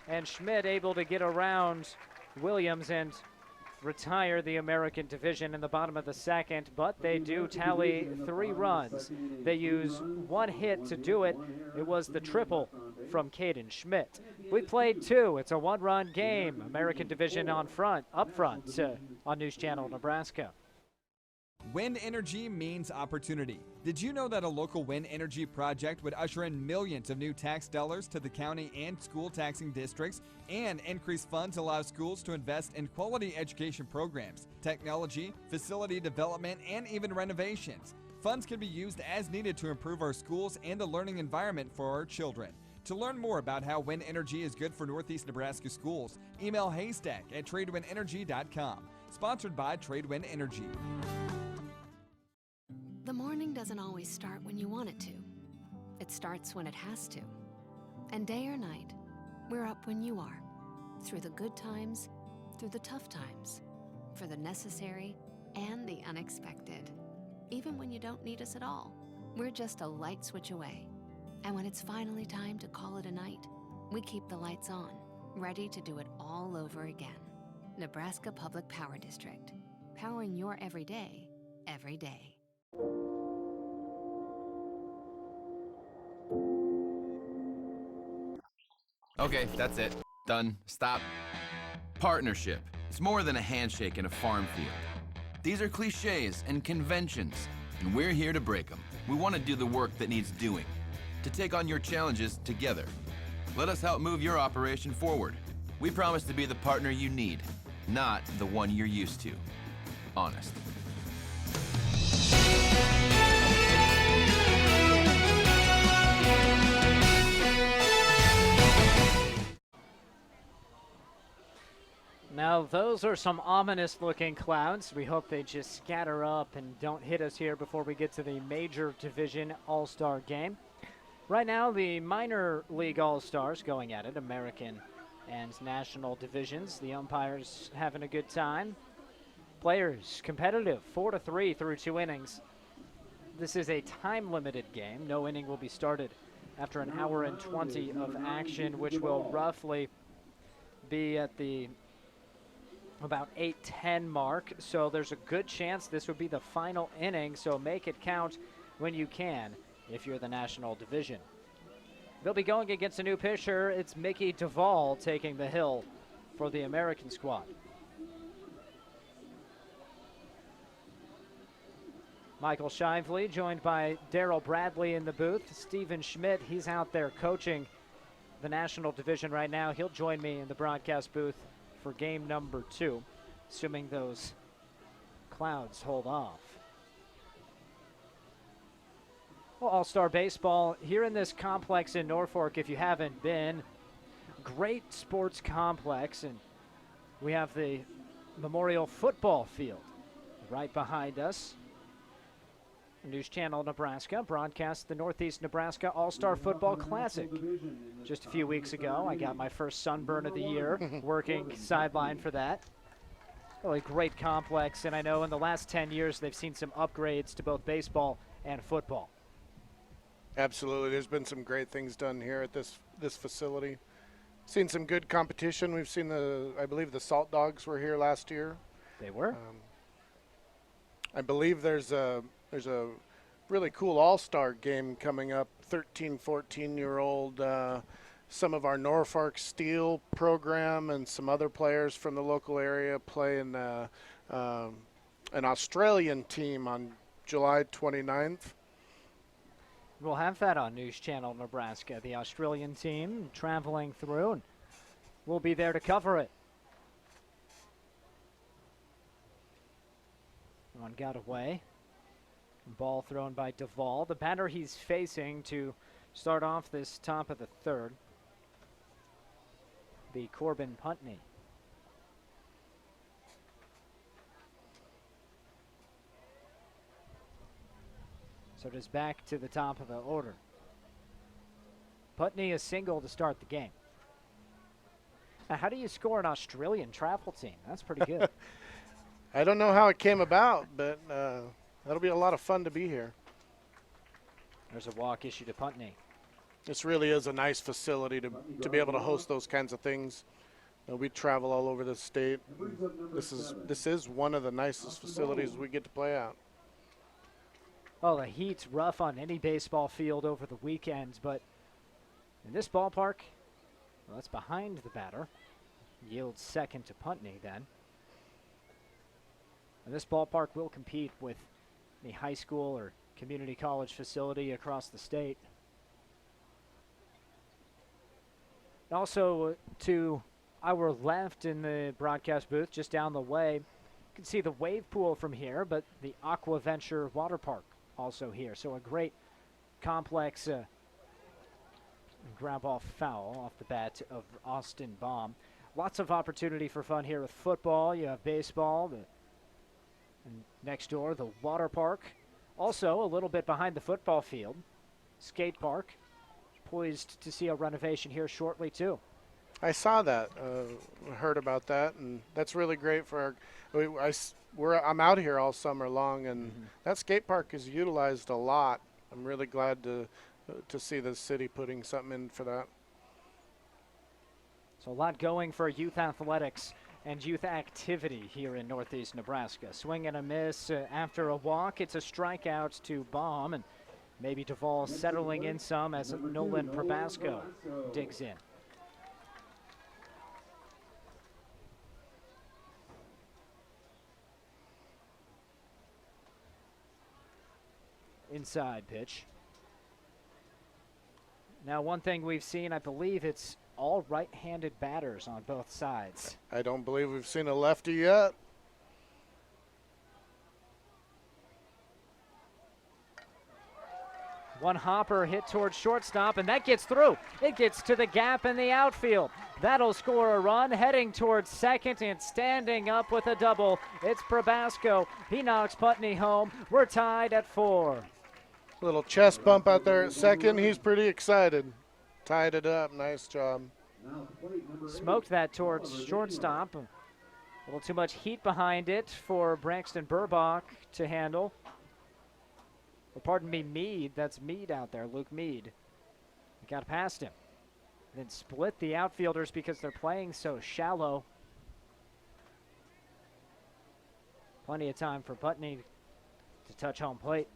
And Schmidt able to get around Williams and retire the American division in the bottom of the second, but they do tally 3 runs. They use 1 hit to do it. It was the triple from Caden Schmidt. We played 2. It's a 1-run game. American division up front on News Channel Nebraska. Wind energy means opportunity. Did you know that a local wind energy project would usher in millions of new tax dollars to the county and school taxing districts, and increased funds allow schools to invest in quality education programs, technology, facility development, and even renovations? Funds can be used as needed to improve our schools and the learning environment for our children. To learn more about how wind energy is good for Northeast Nebraska schools, email haystack@tradewindenergy.com. Sponsored by TradeWind Energy. The morning doesn't always start when you want it to. It starts when it has to. And day or night, we're up when you are. Through the good times, through the tough times, for the necessary and the unexpected. Even when you don't need us at all, we're just a light switch away. And when it's finally time to call it a night, we keep the lights on, ready to do it all over again. Nebraska Public Power District, powering your everyday, every day. Okay, that's it. Done. Stop. Partnership. It's more than a handshake in a farm field. These are cliches and conventions, and we're here to break them. We want to do the work that needs doing, to take on your challenges together. Let us help move your operation forward. We promise to be the partner you need, not the one you're used to. Honest. Now, those are some ominous-looking clouds. We hope they just scatter up and don't hit us here before we get to the major division all-star game. Right now, the minor league all-stars going at it, American and national divisions. The umpires having a good time. Players competitive, 4-3 through 2 innings. This is a time-limited game. No inning will be started after an hour and 20 of action, which will roughly be at the about 8:10 mark. So there's a good chance this would be the final inning, so make it count when you can if you're the national division. They'll be going against a new pitcher. It's Mickey Duvall taking the hill for the American squad. Michael Shively joined by Darryl Bradley in the booth. Stephen Schmidt, he's out there coaching the national division right now. He'll join me in the broadcast booth for game number 2, assuming those clouds hold off. Well, All-Star Baseball here in this complex in Norfolk, if you haven't been. Great sports complex, and we have the Memorial Football Field right behind us. News Channel Nebraska broadcast the Northeast Nebraska All-Star Football Classic. Just a few weeks ago, I got my first sunburn of the year working sideline for that. Really great complex, and I know in the last 10 years they've seen some upgrades to both baseball and football. Absolutely. There's been some great things done here at this facility. Seen some good competition. We've seen I believe the Salt Dogs were here last year. They were. I believe there's a really cool all-star game coming up. 13, 14-year-old, some of our Norfolk Steel program and some other players from the local area playing an Australian team on July 29th. We'll have that on News Channel Nebraska. The Australian team traveling through, and we'll be there to cover it. One got away. Ball thrown by Duvall. The batter he's facing to start off this top of the third, the Corbin Putney. So just back to the top of the order. Putney a single to start the game. Now, how do you score an Australian travel team? That's pretty good. I don't know how it came about, but that'll be a lot of fun to be here. There's a walk issue to Putney. This really is a nice facility to be able to host those kinds of things. We travel all over the state. This is one of the nicest facilities we get to play at. Well, the heat's rough on any baseball field over the weekends, but in this ballpark, well, that's behind the batter. Yields second to Putney then. And this ballpark will compete with the high school or community college facility across the state. Also to our left in the broadcast booth, just down the way, you can see the wave pool from here, but the Aqua Venture Water Park also here. So a great complex grab off foul off the bat of Austin Baum. Lots of opportunity for fun here with football. You have baseball, and next door, the water park. Also, a little bit behind the football field, skate park. Poised to see a renovation here shortly, too. I saw that, heard about that, and that's really great for our. I'm out here all summer long, and that skate park is utilized a lot. I'm really glad to see the city putting something in for that. So a lot going for youth athletics and youth activity here in Northeast Nebraska. Swing and a miss after a walk. It's a strikeout to Baum, and maybe Duvall settling in some as Nolan Probasco digs in. Inside pitch. Now, one thing we've seen, I believe it's all right-handed batters on both sides. I don't believe we've seen a lefty yet. One hopper hit towards shortstop, and that gets through. It gets to the gap in the outfield. That'll score a run, heading towards second and standing up with a double. It's Probasco. He knocks Putney home. We're tied at 4. Little chest bump out there at second. He's pretty excited. Tied it up. Nice job. Smoked that towards shortstop. A little too much heat behind it for Braxton Burbach to handle. Or pardon me, Mead. That's Mead out there, Luke Mead. He got past him. Then split the outfielders because they're playing so shallow. Plenty of time for Putney to touch home plate.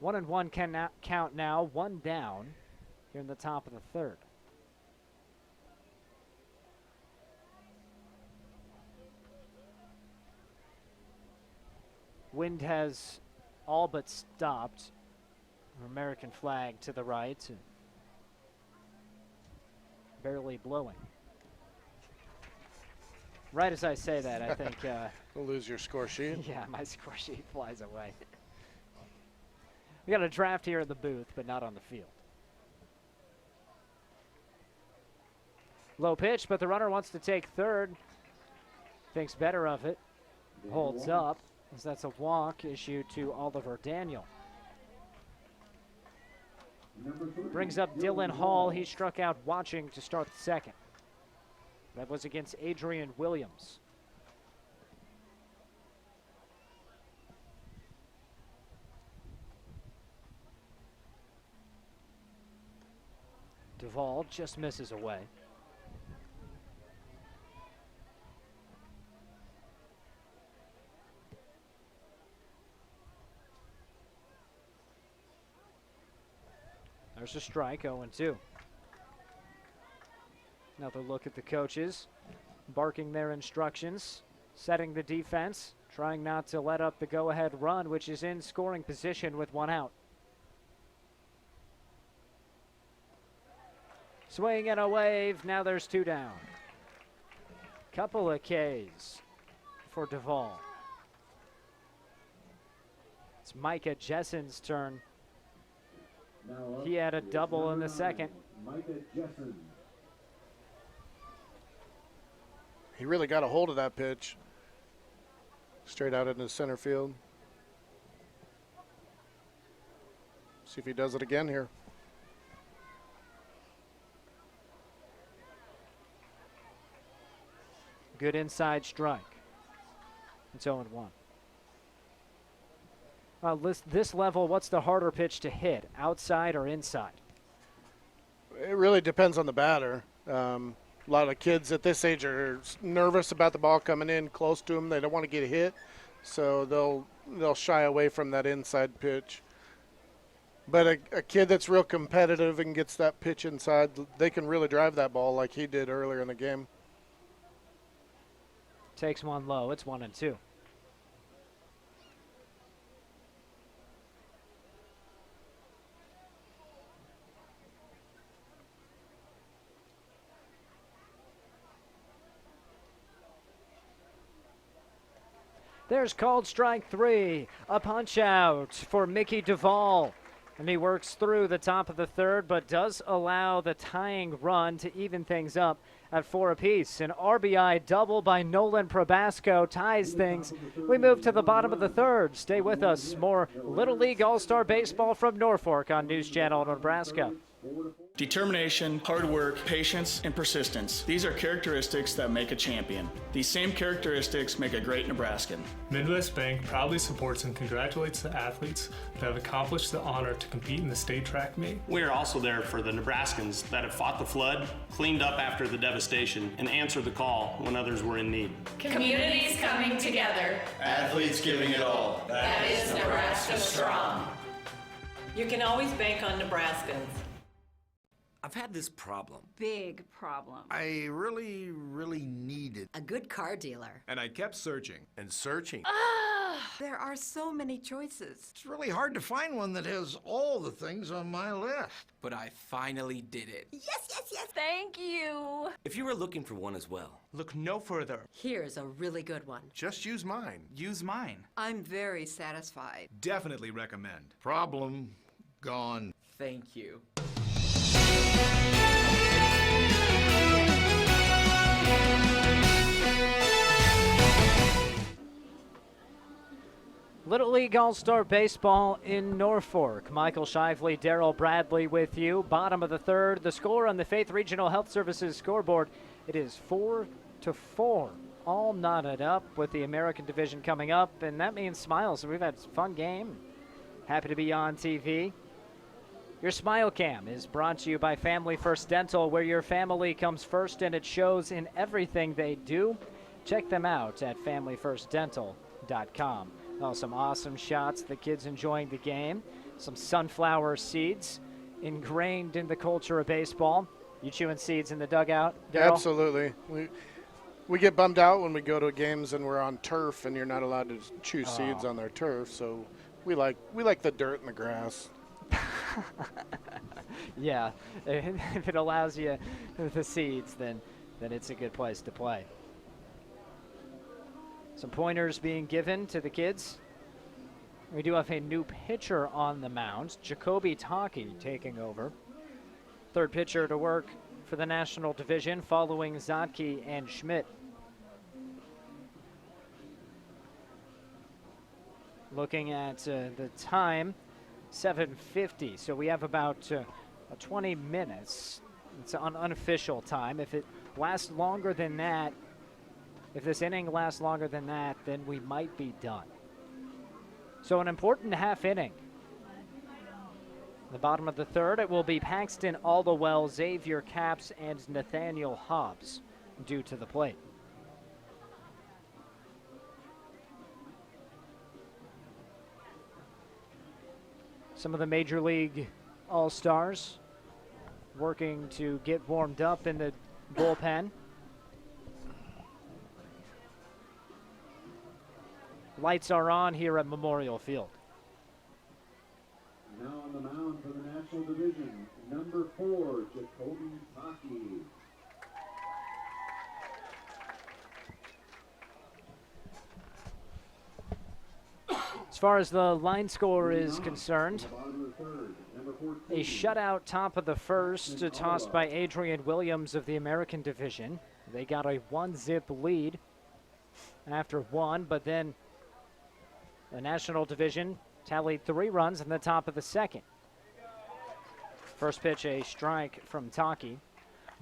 One and one can count now, one down here in the top of the third. Wind has all but stopped. American flag to the right. Barely blowing. Right as I say that, I think... You'll lose your score sheet. Yeah, my score sheet flies away. We got a draft here in the booth, but not on the field. Low pitch, but the runner wants to take third. Thinks better of it. Holds up, as that's a walk issued to Oliver Daniel. Brings up Dylan Hall. He struck out watching to start the second. That was against Adrian Williams. Duvall just misses away. There's a strike, 0-2. Another look at the coaches, barking their instructions, setting the defense, trying not to let up the go-ahead run, which is in scoring position with one out. Swing and a wave, now there's two down. Couple of Ks for Duvall. It's Micah Jessen's turn. He had a double in the second. Micah Jessen. He really got a hold of that pitch. Straight out into center field. See if he does it again here. Good inside strike. It's 0-1. This level, what's the harder pitch to hit, outside or inside? It really depends on the batter. A lot of kids at this age are nervous about the ball coming in close to them. They don't want to get hit, so they'll shy away from that inside pitch. But a kid that's real competitive and gets that pitch inside, they can really drive that ball like he did earlier in the game. Takes one low. It's 1-2. There's called strike three. A punch out for Mickey Duvall. And he works through the top of the third, but does allow the tying run to even things up at 4 apiece. An RBI double by Nolan Probasco ties things. We move to the bottom of the third. Stay with us. More Little League All-Star Baseball from Norfolk on News Channel Nebraska. Determination, hard work, patience, and persistence. These are characteristics that make a champion. These same characteristics make a great Nebraskan. Midwest Bank proudly supports and congratulates the athletes that have accomplished the honor to compete in the state track meet. We are also there for the Nebraskans that have fought the flood, cleaned up after the devastation, and answered the call when others were in need. Communities coming together. Athletes giving it all. That is Nebraska strong. You can always bank on Nebraskans. I've had this problem. Big problem. I really needed A good car dealer. And I kept searching. And searching. There are so many choices. It's really hard to find one that has all the things on my list. But I finally did it. Yes, yes, yes. Thank you. If you were looking for one as well, look no further. Here's a really good one. Just use mine. Use mine. I'm very satisfied. Definitely recommend. Problem gone. thank you. Little League All-Star Baseball in Norfolk. Michael Shively, Darrell Bradley with you. Bottom of the third. The score on the Faith Regional Health Services scoreboard, it is 4-4. All knotted up with the American Division coming up, and that means smiles. We've had a fun game. Happy to be on TV. Your Smile Cam is brought to you by Family First Dental, where your family comes first and it shows in everything they do. Check them out at familyfirstdental.com. Oh, some awesome shots. The kids enjoying the game. Some sunflower seeds ingrained in the culture of baseball. You chewing seeds in the dugout, Darryl? Absolutely. We get bummed out when we go to games and we're on turf and you're not allowed to chew seeds on their turf. So we like the dirt and the grass. Yeah, if it allows you the seeds, then it's a good place to play. Some pointers being given to the kids. We do have a new pitcher on the mound, Jacoby Taki taking over. Third pitcher to work for the National Division following Zotke and Schmidt. Looking at the time, 7:50, so we have about 20 minutes. It's an unofficial time. If it lasts longer than that, if this inning lasts longer than that, then we might be done. So an important half inning. The bottom of the third, it will be Paxton Aldwell, Xavier Capps, and Nathaniel Hobbs due to the plate. Some of the Major League All-Stars working to get warmed up in the bullpen. Lights are on here at Memorial Field. Now on the mound for the National Division, number 4, Jacoby Taki. As far as the line score is concerned, a shutout top of the first, tossed by Adrian Williams of the American Division. They got a 1-zip lead after one, but then the National Division tallied 3 runs in the top of the second. First pitch, a strike from Taki.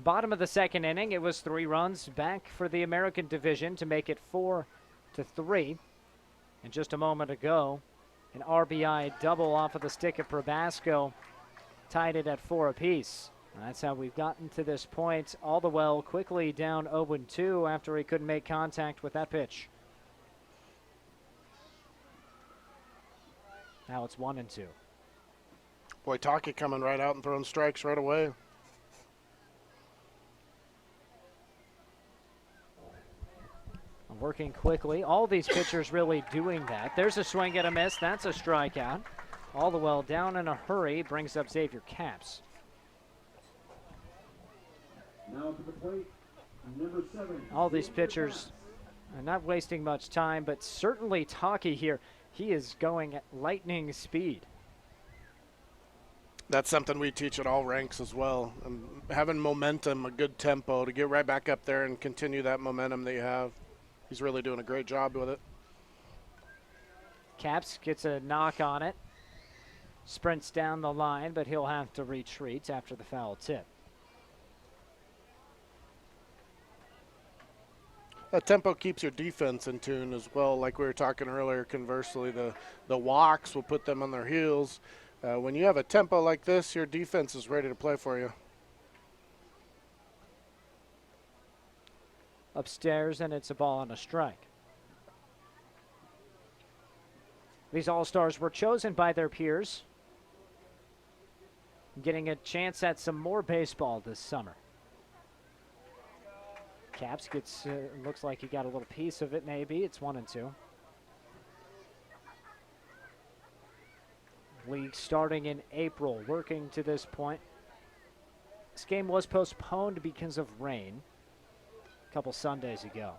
Bottom of the second inning, it was 3 runs back for the American Division to make it 4-3. And just a moment ago, an RBI double off of the stick of Probasco tied it at 4 apiece. And that's how we've gotten to this point. Aldwell quickly down 0-2 after he couldn't make contact with that pitch. Now it's 1-2. Boy, Taki coming right out and throwing strikes right away. Working quickly. All these pitchers really doing that. There's a swing and a miss. That's a strikeout. Aldwell down in a hurry. Brings up Xavier Capps. Now to the plate, number 7. All these pitchers are not wasting much time, but certainly Taki here. He is going at lightning speed. That's something we teach at all ranks as well. And having momentum, a good tempo to get right back up there and continue that momentum that you have. He's really doing a great job with it. Capps gets a knock on it. Sprints down the line, but he'll have to retreat after the foul tip. That tempo keeps your defense in tune as well. Like we were talking earlier, conversely, the walks will put them on their heels. When you have a tempo like this, your defense is ready to play for you. Upstairs, and it's a ball and a strike. These All-Stars were chosen by their peers, getting a chance at some more baseball this summer. Capps gets, looks like he got a little piece of it maybe. It's 1-2. League starting in April, working to this point. This game was postponed because of rain a couple Sundays ago.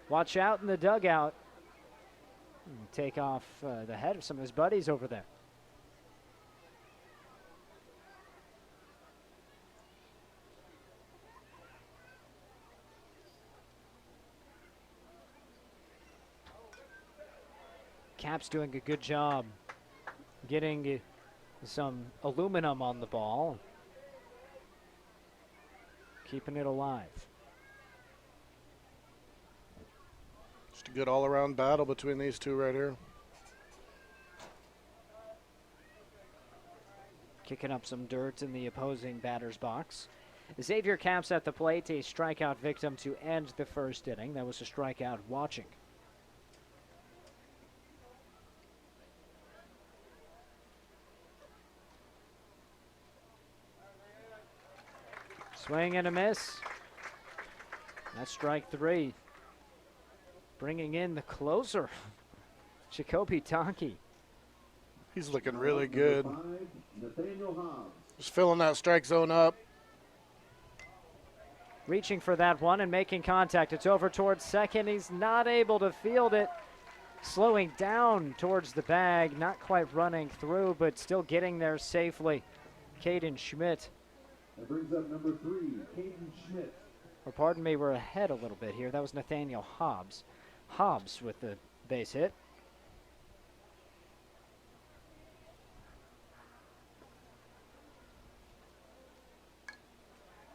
Watch out in the dugout. Take off the head of some of his buddies over there. Capps doing a good job getting some aluminum on the ball, keeping it alive. Just a good all-around battle between these two right here. Kicking up some dirt in the opposing batter's box. Xavier Capps at the plate, a strikeout victim to end the first inning. That was a strikeout watching. Swing and a miss. That's strike 3. Bringing in the closer, Jacoby Taki. He's looking really good. Just filling that strike zone up. Reaching for that one and making contact. It's over towards second. He's not able to field it. Slowing down towards the bag. Not quite running through, but still getting there safely. Caden Schmidt. That brings up number 3, Caden Schmidt. Or pardon me, we're ahead a little bit here. That was Nathaniel Hobbs. Hobbs with the base hit.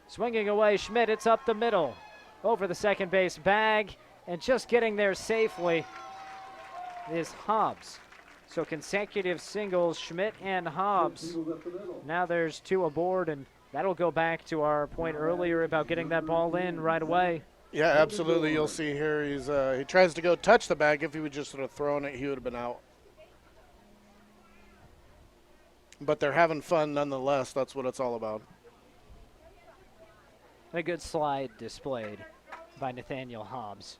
Swinging away, Schmidt, it's up the middle. Over the second base bag, and just getting there safely is Hobbs. So consecutive singles, Schmidt and Hobbs. Now there's 2 aboard, and that'll go back to our point earlier about getting that ball in right away. Yeah, absolutely. You'll see here he tries to go touch the bag. If he would just sort of thrown it, he would have been out. But they're having fun nonetheless. That's what it's all about. A good slide displayed by Nathaniel Hobbs.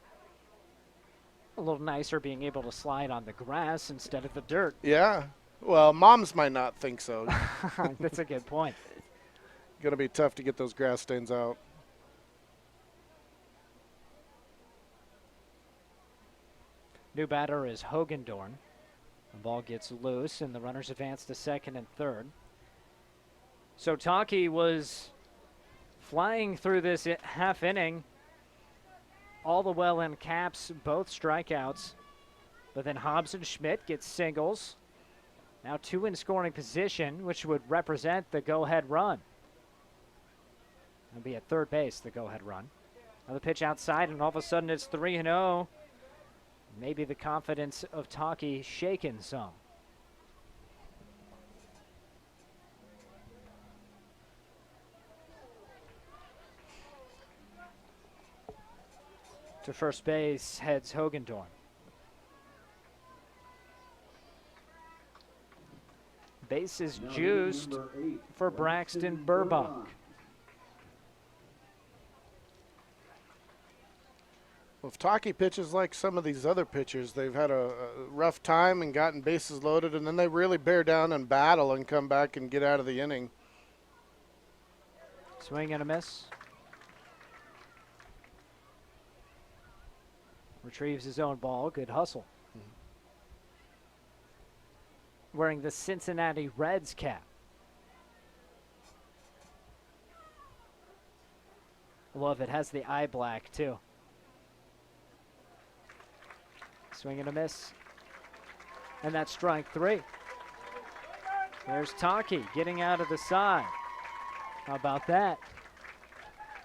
A little nicer being able to slide on the grass instead of the dirt. Yeah. Well, moms might not think so. That's a good point. Going to be tough to get those grass stains out. New batter is Hogendorn. The ball gets loose, and the runners advance to second and third. So Taki was flying through this half inning. All the well in caps, both strikeouts. But then Hobbs and Schmidt get singles. Now 2 in scoring position, which would represent the go-ahead run. It'll be at third base, the go-ahead run. Another pitch outside, and all of a sudden it's 3-0. Maybe the confidence of Taki shaken some. To first base heads Hogendorn. Base is juiced for Braxton Burbach. Well, if Taki pitches like some of these other pitchers, they've had a rough time and gotten bases loaded, and then they really bear down and battle and come back and get out of the inning. Swing and a miss. Retrieves his own ball. Good hustle. Wearing the Cincinnati Reds cap. Love it. Has the eye black, too. Swing and a miss. And that's strike 3. There's Taki getting out of the side. How about that?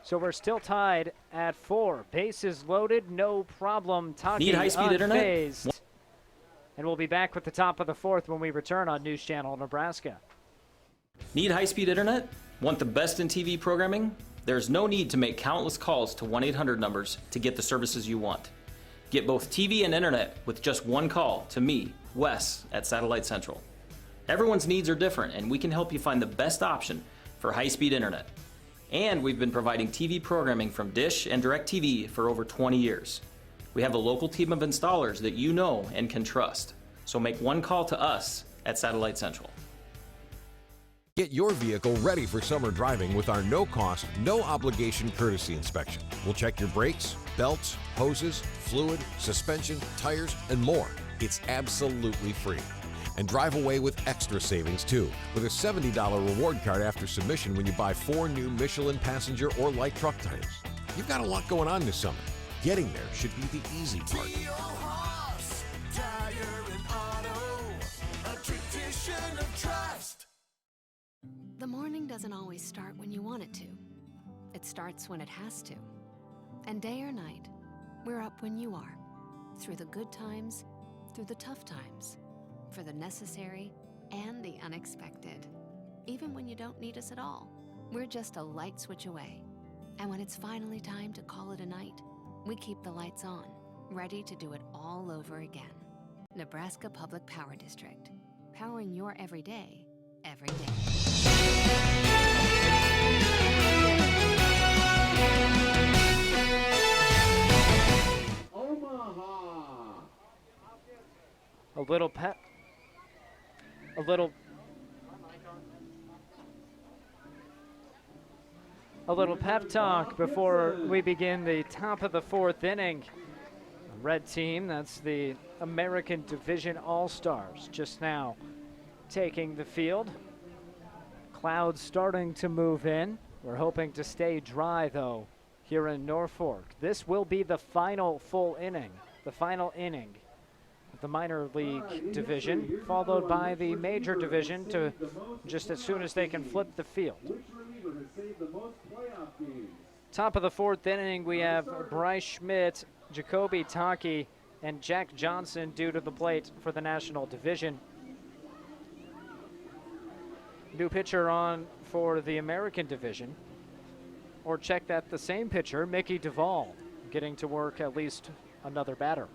So we're still tied at 4. Bases loaded, no problem. Taki Need high-speed internet? unfazed. And we'll be back with the top of the 4th when we return on News Channel Nebraska. Need high-speed internet? Want the best in TV programming? There's no need to make countless calls to 1-800 numbers to get the services you want. Get both TV and internet with just one call to me, Wes, at Satellite Central. Everyone's needs are different, and we can help you find the best option for high-speed internet. And we've been providing TV programming from Dish and DirecTV for over 20 years. We have a local team of installers that you know and can trust. So make one call to us at Satellite Central. Get your vehicle ready for summer driving with our no-cost, no-obligation courtesy inspection. We'll check your brakes, belts, hoses, fluid, suspension, tires, and more. It's absolutely free. And drive away with extra savings too, with a $70 reward card after submission when you buy 4 new Michelin passenger or light truck tires. You've got a lot going on this summer. Getting there should be the easy part. The morning doesn't always start when you want it to. It starts when it has to. And day or night, we're up when you are. Through the good times, through the tough times. For the necessary and the unexpected. Even when you don't need us at all, we're just a light switch away. And when it's finally time to call it a night, we keep the lights on, ready to do it all over again. Nebraska Public Power District. Powering your everyday, every day. Omaha. A little pep. A little pep talk before we begin the top of the 4th inning. The red team, that's the American Division All-Stars, just now taking the field. Clouds starting to move in. We're hoping to stay dry, though, here in Norfolk. This will be the final full inning, the final inning of the minor league division, followed by the major division to just as soon as they can flip the field. Top of the 4th inning, we have Bryce Schmidt, Jacoby Taki, and Jack Johnson due to the plate for the National Division. New pitcher on for the American Division. Or check that the same pitcher, Mickey Duvall, getting to work at least another batter.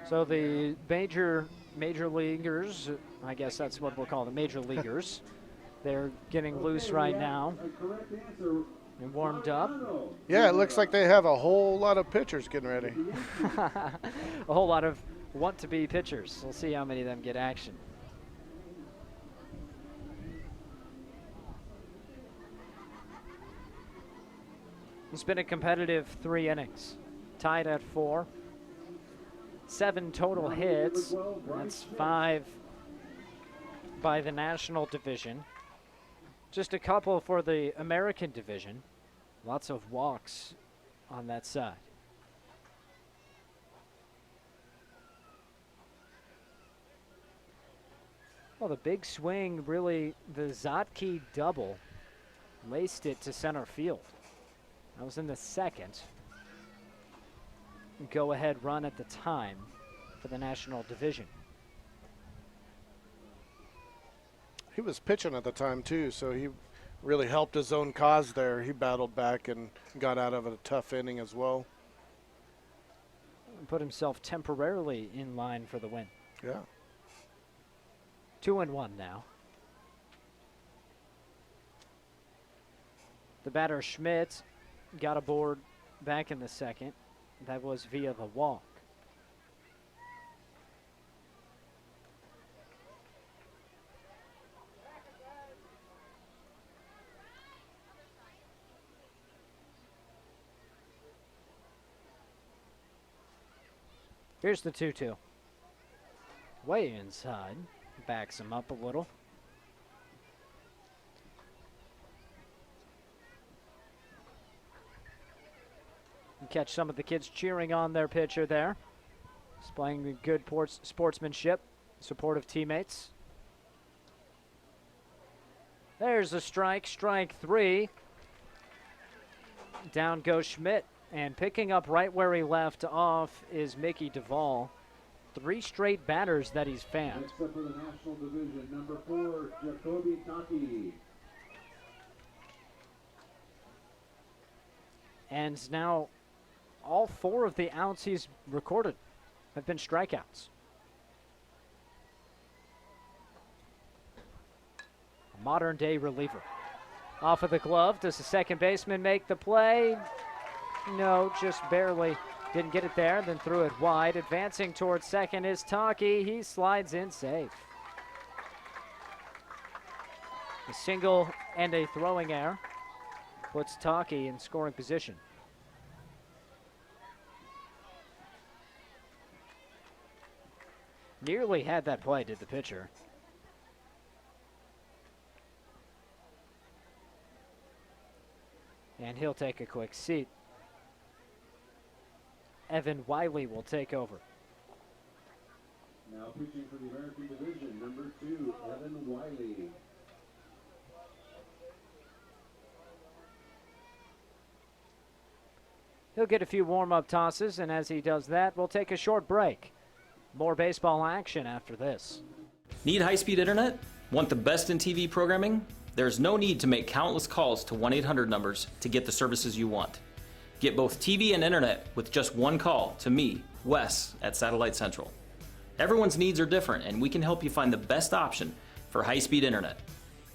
So the major leaguers, I guess that's what we'll call the major leaguers, they're getting loose right now and warmed up. Yeah, it looks like they have a whole lot of pitchers getting ready. A whole lot of want-to-be pitchers. We'll see how many of them get action. It's been a competitive 3 innings, tied at 4. 7 total hits. That's 5 by the National Division. Just a couple for the American Division. Lots of walks on that side. Well, the big swing, really, the Zotke double laced it to center field. That was in the second. Go-ahead run at the time for the National Division. He was pitching at the time, too, so he really helped his own cause there. He battled back and got out of a tough inning as well. Put himself temporarily in line for the win. Yeah. 2-1 now. The batter Schmidt got aboard back in the second. That was via the walk. Here's the 2-2. Way inside. Backs him up a little. You catch some of the kids cheering on their pitcher there. Displaying the good sportsmanship, supportive teammates. There's a strike, strike 3. Down goes Schmidt, and picking up right where he left off is Mickey Duvall. 3 straight batters that he's fanned. Next up for the National Division, number 4, Jacoby Taki. And now all 4 of the outs he's recorded have been strikeouts. A modern day reliever. Off of the glove, does the second baseman make the play? No, just barely. Didn't get it there, then threw it wide. Advancing towards second is Taki. He slides in safe. A single and a throwing error puts Taki in scoring position. Nearly had that play, did the pitcher. And he'll take a quick seat. Evan Wiley will take over. Now pitching for the American Division, number 2, Evan Wiley. He'll get a few warm-up tosses, and as he does that, we'll take a short break. More baseball action after this. Need high-speed internet? Want the best in TV programming? There's no need to make countless calls to 1-800 numbers to get the services you want. Get both TV and internet with just one call to me, Wes, at Satellite Central. Everyone's needs are different, and we can help you find the best option for high-speed internet.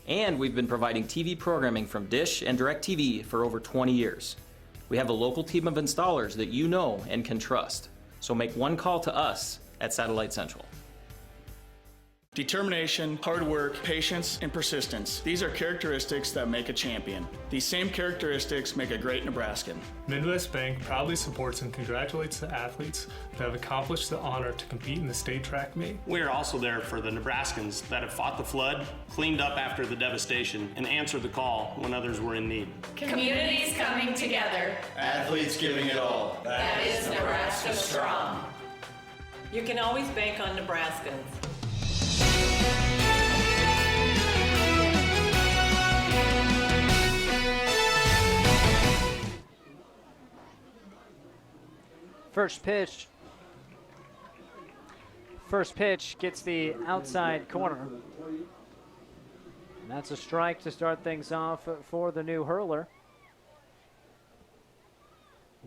And we've been providing TV programming from Dish and DirecTV for over 20 years. We have a local team of installers that you know and can trust. So make one call to us at Satellite Central. Determination, hard work, patience, and persistence. These are characteristics that make a champion. These same characteristics make a great Nebraskan. Midwest Bank proudly supports and congratulates the athletes that have accomplished the honor to compete in the state track meet. We are also there for the Nebraskans that have fought the flood, cleaned up after the devastation, and answered the call when others were in need. Communities coming together. Athletes giving it all. That is Nebraska strong. You can always bank on Nebraskans. First pitch gets the outside corner. And that's a strike to start things off for the new hurler.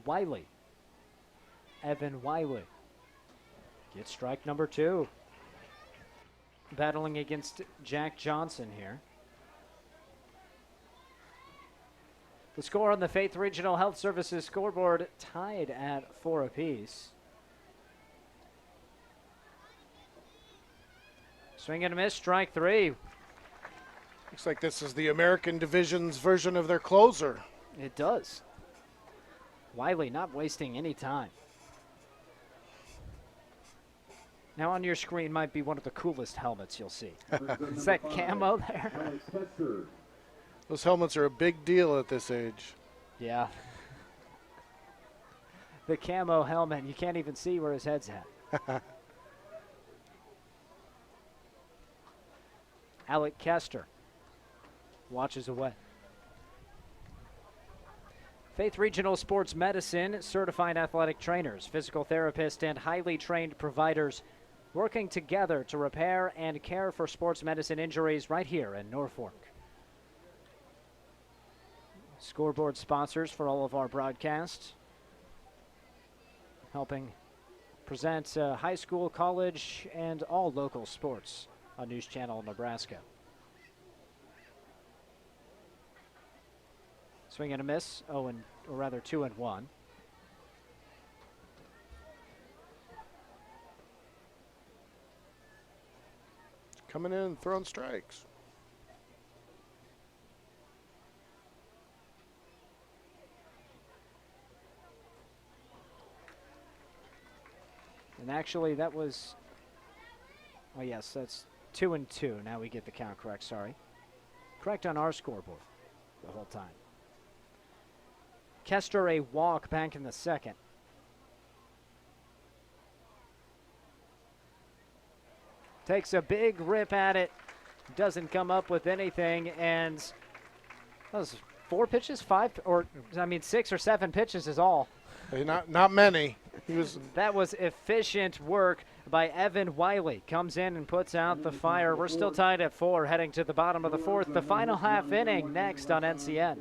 Wiley. Evan Wiley gets strike number 2. Battling against Jack Johnson here. The score on the Faith Regional Health Services scoreboard tied at 4 apiece. Swing and a miss, strike 3. Looks like this is the American Division's version of their closer. It does. Wiley not wasting any time. Now on your screen might be one of the coolest helmets you'll see. Is that camo there? Those helmets are a big deal at this age. Yeah. The camo helmet, you can't even see where his head's at. Alec Kester watches away. Faith Regional Sports Medicine, certified athletic trainers, physical therapists, and highly trained providers working together to repair and care for sports medicine injuries right here in Norfolk. Scoreboard sponsors for all of our broadcasts, helping present high school, college, and all local sports on News Channel Nebraska. Swing and a miss, 2-1. Coming in and throwing strikes. And actually that was, oh yes, that's 2-2. Now we get the count correct, sorry. Correct on our scoreboard the whole time. Kester a walk back in the second. Takes a big rip at it, doesn't come up with anything, and that was 4 pitches, 5, or I mean 6 or 7 pitches is all. Hey, not many. That was efficient work by Evan Wiley. Comes in and puts out the fire. We're still tied at 4, heading to the bottom of the 4th. The final half inning next on NCN.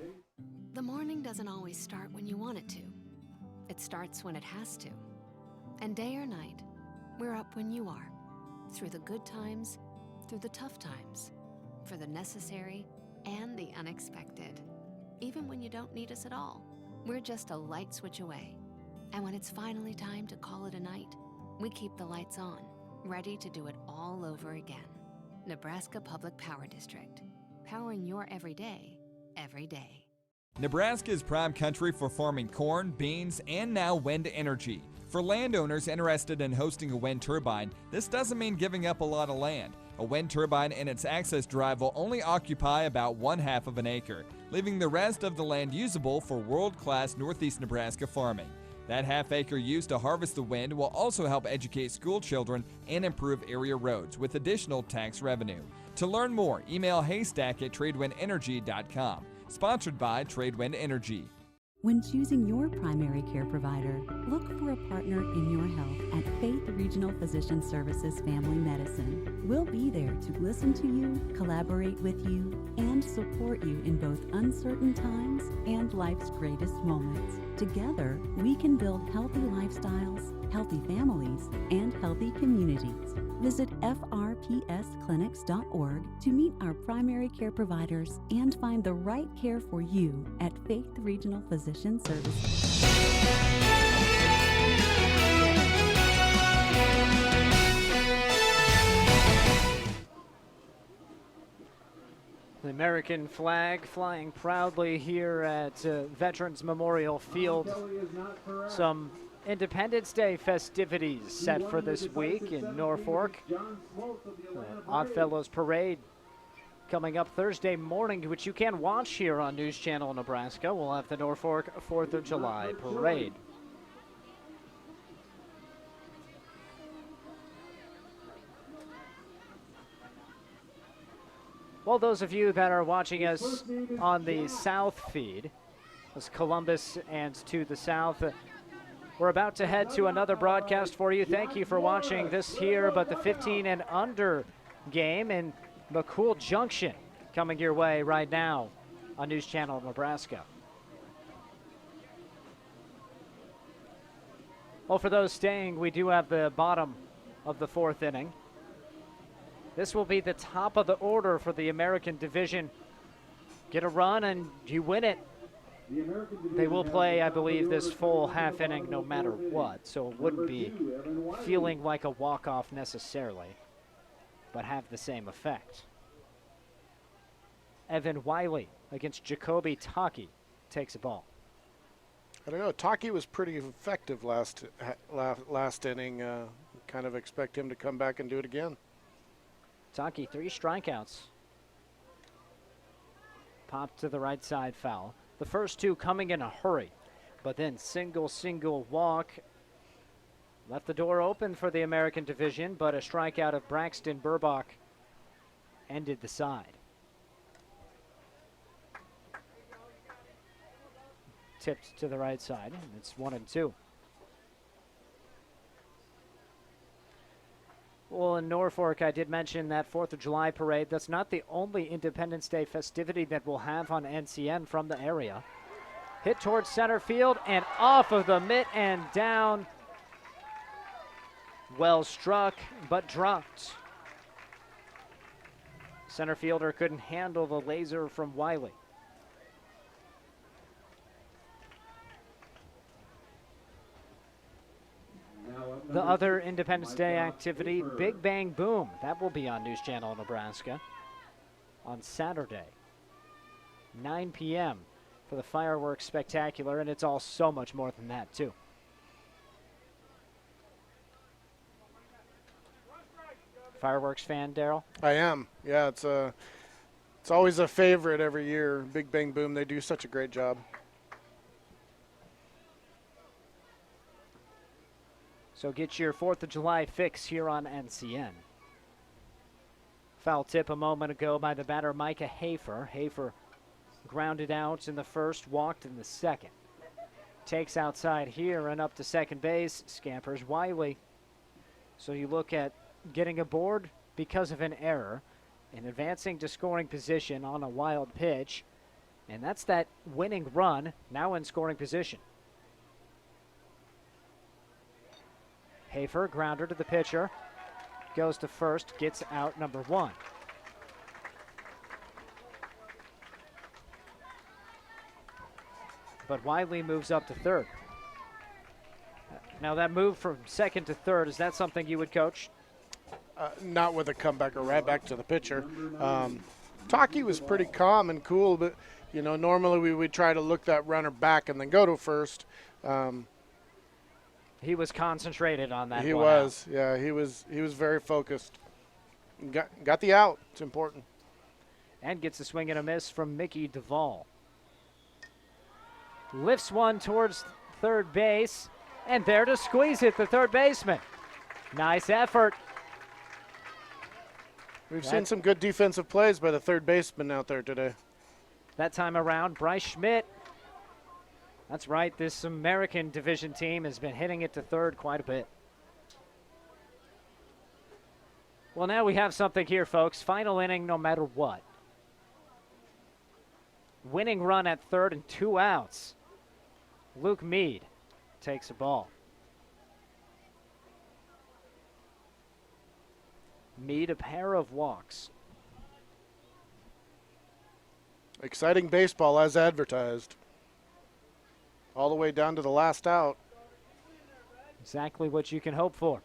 The morning doesn't always start when you want it to. It starts when it has to. And day or night, we're up when you are. Through the good times, through the tough times, for the necessary and the unexpected. Even when you don't need us at all, we're just a light switch away. And when it's finally time to call it a night, we keep the lights on, ready to do it all over again. Nebraska Public Power District, powering your everyday, every day. Nebraska is prime country for farming corn, beans, and now wind energy. For landowners interested in hosting a wind turbine, this doesn't mean giving up a lot of land. A wind turbine and its access drive will only occupy about 1/2 of an acre, leaving the rest of the land usable for world-class Northeast Nebraska farming. That half-acre used to harvest the wind will also help educate school children and improve area roads with additional tax revenue. To learn more, email haystack@tradewindenergy.com. Sponsored by TRADEWIND Energy. When choosing your primary care provider, look for a partner in your health at Faith Regional Physician Services Family Medicine. We'll be there to listen to you, collaborate with you, and support you in both uncertain times and life's greatest moments. Together, we can build healthy lifestyles, healthy families, and healthy communities. Visit frpsclinics.org to meet our primary care providers and find the right care for you at Faith Regional Physician Services. The American flag flying proudly here at Veterans Memorial Field. Some Independence Day festivities set for this week in Norfolk. Oddfellows Parade coming up Thursday morning, which you can watch here on News Channel Nebraska. We'll have the Norfolk 4th of July Parade. Well, those of you that are watching us on the south feed, as Columbus and to the south, We're about to head to another broadcast for you. Thank you for watching this here, but the 15 and under game in McCool Junction coming your way right now on News Channel Nebraska. Well, for those staying, we do have the bottom of the fourth inning. This will be the top of the order for the American Division. Get a run and you win it. They will play, I believe, this full half inning no matter what, so it wouldn't be feeling like a walk-off necessarily, but have the same effect. Evan Wiley against Jacoby Taki takes a ball. I don't know. Taki was pretty effective last inning. Kind of expect him to come back and do it again. Taki, 3 strikeouts. Popped to the right side, foul. The first 2 coming in a hurry, but then single walk. Left the door open for the American Division, but a strikeout of Braxton Burbach ended the side. Tipped to the right side, and it's 1-2. Well, in Norfolk, I did mention that 4th of July parade. That's not the only Independence Day festivity that we'll have on NCN from the area. Hit towards center field and off of the mitt and down. Well struck, but dropped. Center fielder couldn't handle the laser from Wiley. The other Independence Day activity, Big Bang Boom. That will be on News Channel Nebraska on Saturday, 9 p.m. for the fireworks spectacular, and it's all so much more than that, too. Fireworks fan, Daryl? I am. Yeah, it's always a favorite every year. Big Bang Boom. They do such a great job. So get your 4th of July fix here on NCN. Foul tip a moment ago by the batter Micah Hafer. Hafer grounded out in the first, walked in the second. Takes outside here and up to second base, scampers Wiley. So you look at getting aboard because of an error and advancing to scoring position on a wild pitch. And that's that winning run, now in scoring position. Hafer, grounder to the pitcher, goes to first, gets out number 1. But Wiley moves up to third. Now that move from second to third, is that something you would coach? Not with a comeback or right back to the pitcher. Taki was pretty calm and cool, but normally we would try to look that runner back and then go to first. He was concentrated on that. He was, yeah. He was very focused. Got the out. It's important. And gets a swing and a miss from Mickey Duvall. Lifts one towards third base, and there to squeeze it, the third baseman. Nice effort. We've seen some good defensive plays by the third baseman out there today. That time around, Bryce Schmidt. That's right, this American Division team has been hitting it to third quite a bit. Well, now we have something here, folks. Final inning, no matter what. Winning run at third and 2 outs. Luke Mead takes a ball. Mead, a pair of walks. Exciting baseball as advertised. All the way down to the last out. Exactly what you can hope for.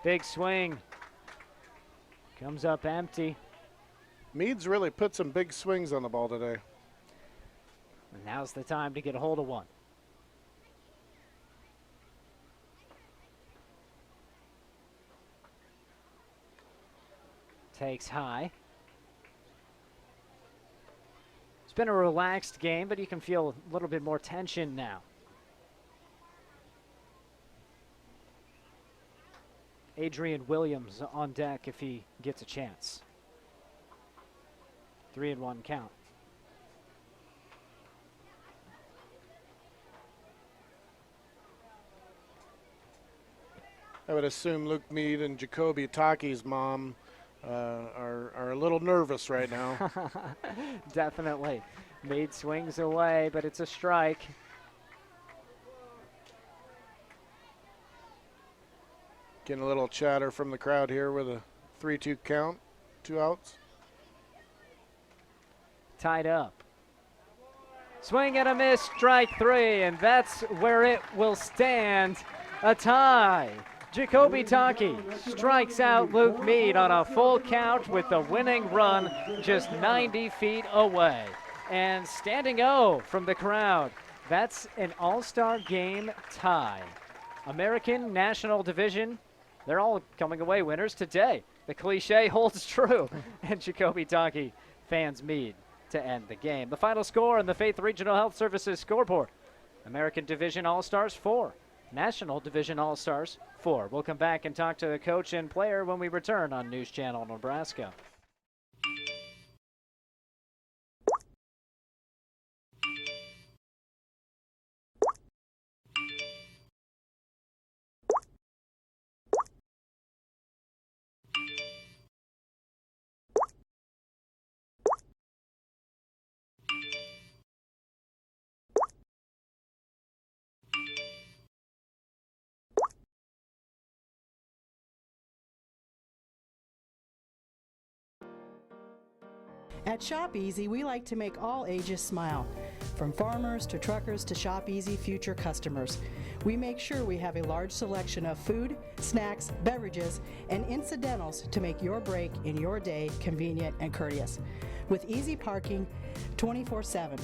Big swing. Comes up empty. Mead's really put some big swings on the ball today. And now's the time to get a hold of one. Takes high. It's been a relaxed game, but you can feel a little bit more tension now. Adrian Williams on deck if he gets a chance. 3-1 count. I would assume Luke Mead and Jacoby Taki's mom are a little nervous right now. Definitely. Mead swings away, but it's a strike. Getting a little chatter from the crowd here with a 3-2 count, 2 outs. Tied up. Swing and a miss, strike 3, and that's where it will stand. A tie. Jacoby Taki strikes out Luke Mead on a full count with the winning run just 90 feet away. And standing O from the crowd. That's an all-star game tie. American National Division, they're all coming away winners today. The cliche holds true. And Jacoby Taki fans Mead to end the game. The final score in the Faith Regional Health Services scoreboard. American Division All-Stars 4. National Division All-Stars 4. We'll come back and talk to the coach and player when we return on News Channel Nebraska. At Shop Easy, we like to make all ages smile. From farmers to truckers to Shop Easy future customers. We make sure we have a large selection of food, snacks, beverages, and incidentals to make your break in your day convenient and courteous. With easy parking 24/7.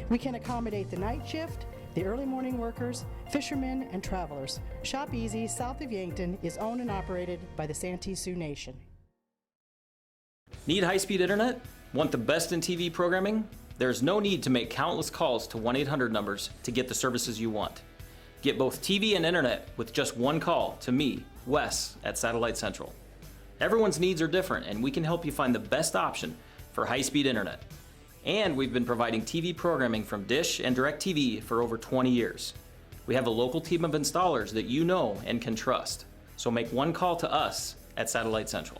We can accommodate the night shift, the early morning workers, fishermen, and travelers. Shop Easy south of Yankton is owned and operated by the Santee Sioux Nation. Need high-speed internet? Want the best in TV programming? There's no need to make countless calls to 1-800 numbers to get the services you want. Get both TV and internet with just one call to me, Wes, at Satellite Central. Everyone's needs are different, and we can help you find the best option for high-speed internet. And we've been providing TV programming from Dish and DirecTV for over 20 years. We have a local team of installers that you know and can trust. So make one call to us at Satellite Central.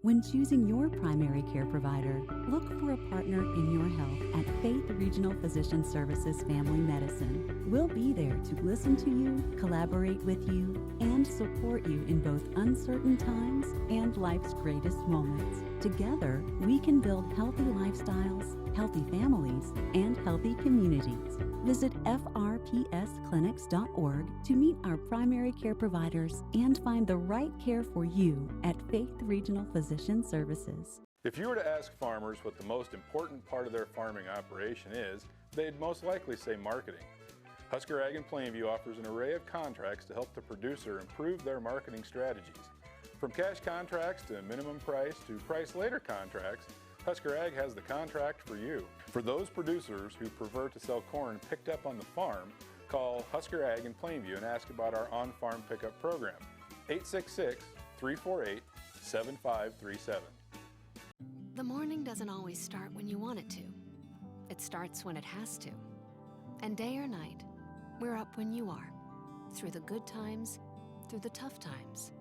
When choosing your primary care provider, look for a partner in your health at Faith Regional Physician Services Family Medicine. We'll be there to listen to you, collaborate with you, and support you in both uncertain times and life's greatest moments. Together, we can build healthy lifestyles, healthy families, and healthy communities. Visit frpsclinics.org to meet our primary care providers and find the right care for you at Faith Regional Physician Services. If you were to ask farmers what the most important part of their farming operation is, they'd most likely say marketing. Husker Ag in Plainview offers an array of contracts to help the producer improve their marketing strategies. From cash contracts to minimum price to price later contracts, Husker Ag has the contract for you. For those producers who prefer to sell corn picked up on the farm, call Husker Ag in Plainview and ask about our on-farm pickup program. 866-348-7537. The morning doesn't always start when you want it to. It starts when it has to. And day or night, we're up when you are. Through the good times, through the tough times,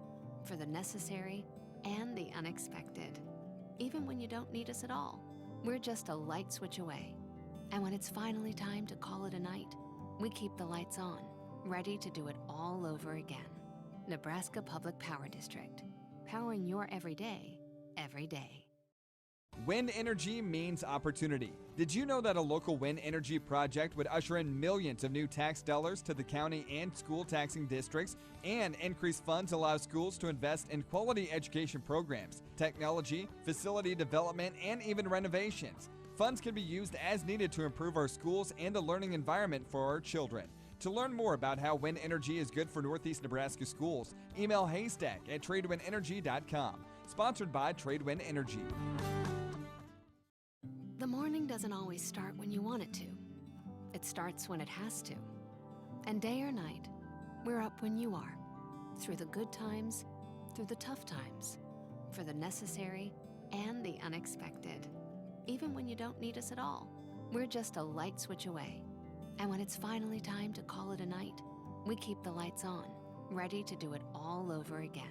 for the necessary and the unexpected. Even when you don't need us at all, we're just a light switch away. And when it's finally time to call it a night, we keep the lights on, ready to do it all over again. Nebraska Public Power District, powering your everyday, every day. Wind energy means opportunity. Did you know that a local wind energy project would usher in millions of new tax dollars to the county and school taxing districts, and increased funds allow schools to invest in quality education programs, technology, facility development, and even renovations? Funds can be used as needed to improve our schools and the learning environment for our children. To learn more about how wind energy is good for Northeast Nebraska schools, email haystack@tradewindenergy.com. Sponsored by TradeWind Energy. The morning doesn't always start when you want it to. It starts when it has to. And day or night, we're up when you are. Through the good times, through the tough times, for the necessary and the unexpected. Even when you don't need us at all, we're just a light switch away. And when it's finally time to call it a night, we keep the lights on, ready to do it all over again.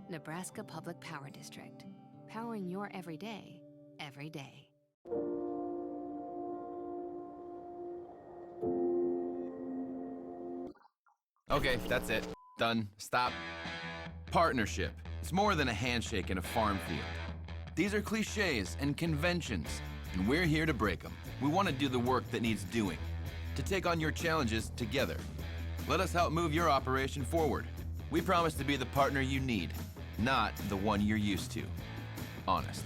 Nebraska Public Power District, powering your everyday, every day. Okay, that's it. Done. Stop. Partnership. It's more than a handshake in a farm field. These are cliches and conventions, and we're here to break them. We want to do the work that needs doing, to take on your challenges together. Let us help move your operation forward. We promise to be the partner you need, not the one you're used to. Honest.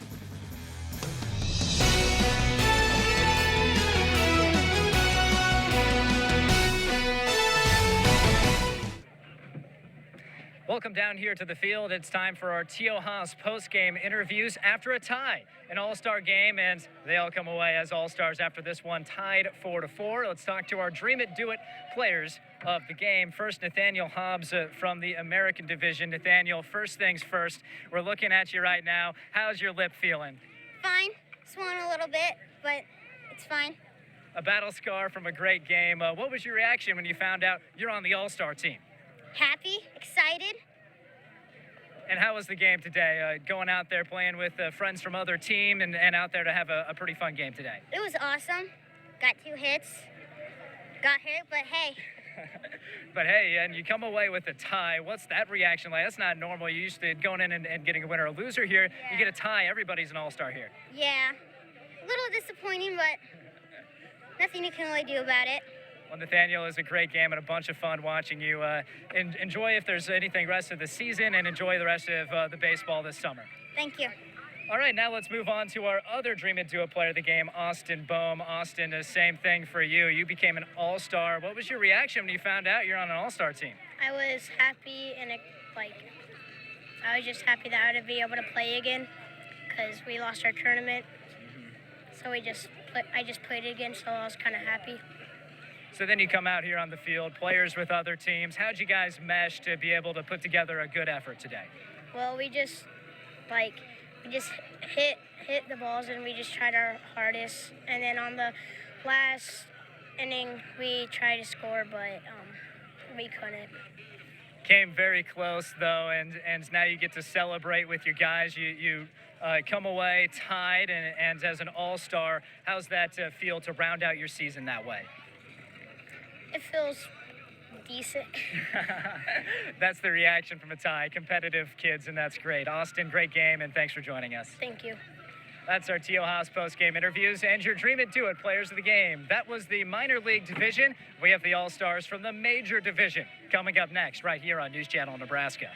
Welcome down here to the field. It's time for our T.O. Haas post-game interviews after a tie, an all-star game, and they all come away as all-stars after this one, tied 4-4. Let's talk to our Dream It, Do It players of the game. First, Nathaniel Hobbs from the American Division. Nathaniel, first things first, we're looking at you right now. How's your lip feeling? Fine. Swollen a little bit, but it's fine. A battle scar from a great game. What was your reaction when you found out you're on the all-star team? Happy, excited. And how was the game today? Going out there playing with friends from other team and out there to have a pretty fun game today. It was awesome. Got 2 hits. Got hurt, but hey. But hey, and you come away with a tie. What's that reaction like? That's not normal. You used to going in and getting a winner or loser here. Yeah. You get a tie. Everybody's an all-star here. Yeah. A little disappointing, but nothing you can really do about it. Well, Nathaniel, it was a great game and a bunch of fun watching you. Enjoy if there's anything rest of the season, and enjoy the rest of the baseball this summer. Thank you. All right, now let's move on to our other Dream It Do It player of the game, Austin Bohm. Austin, the same thing for you. You became an all-star. What was your reaction when you found out you're on an all-star team? I was happy and I was just happy that I would be able to play again because we lost our tournament. So I just played again, so I was kind of happy. So then you come out here on the field, players with other teams. How'd you guys mesh to be able to put together a good effort today? Well, we just hit the balls and we just tried our hardest. And then on the last inning, we tried to score, but we couldn't. Came very close though, and now you get to celebrate with your guys. You come away tied and as an all-star. How's that feel to round out your season that way? It feels decent. That's the reaction from a tie. Competitive kids, and that's great. Austin, great game, and thanks for joining us. Thank you. That's our T.O. Haas post-game interviews and your Dream It Do It players of the game. That was the minor league division. We have the all-stars from the major division coming up next right here on News Channel Nebraska.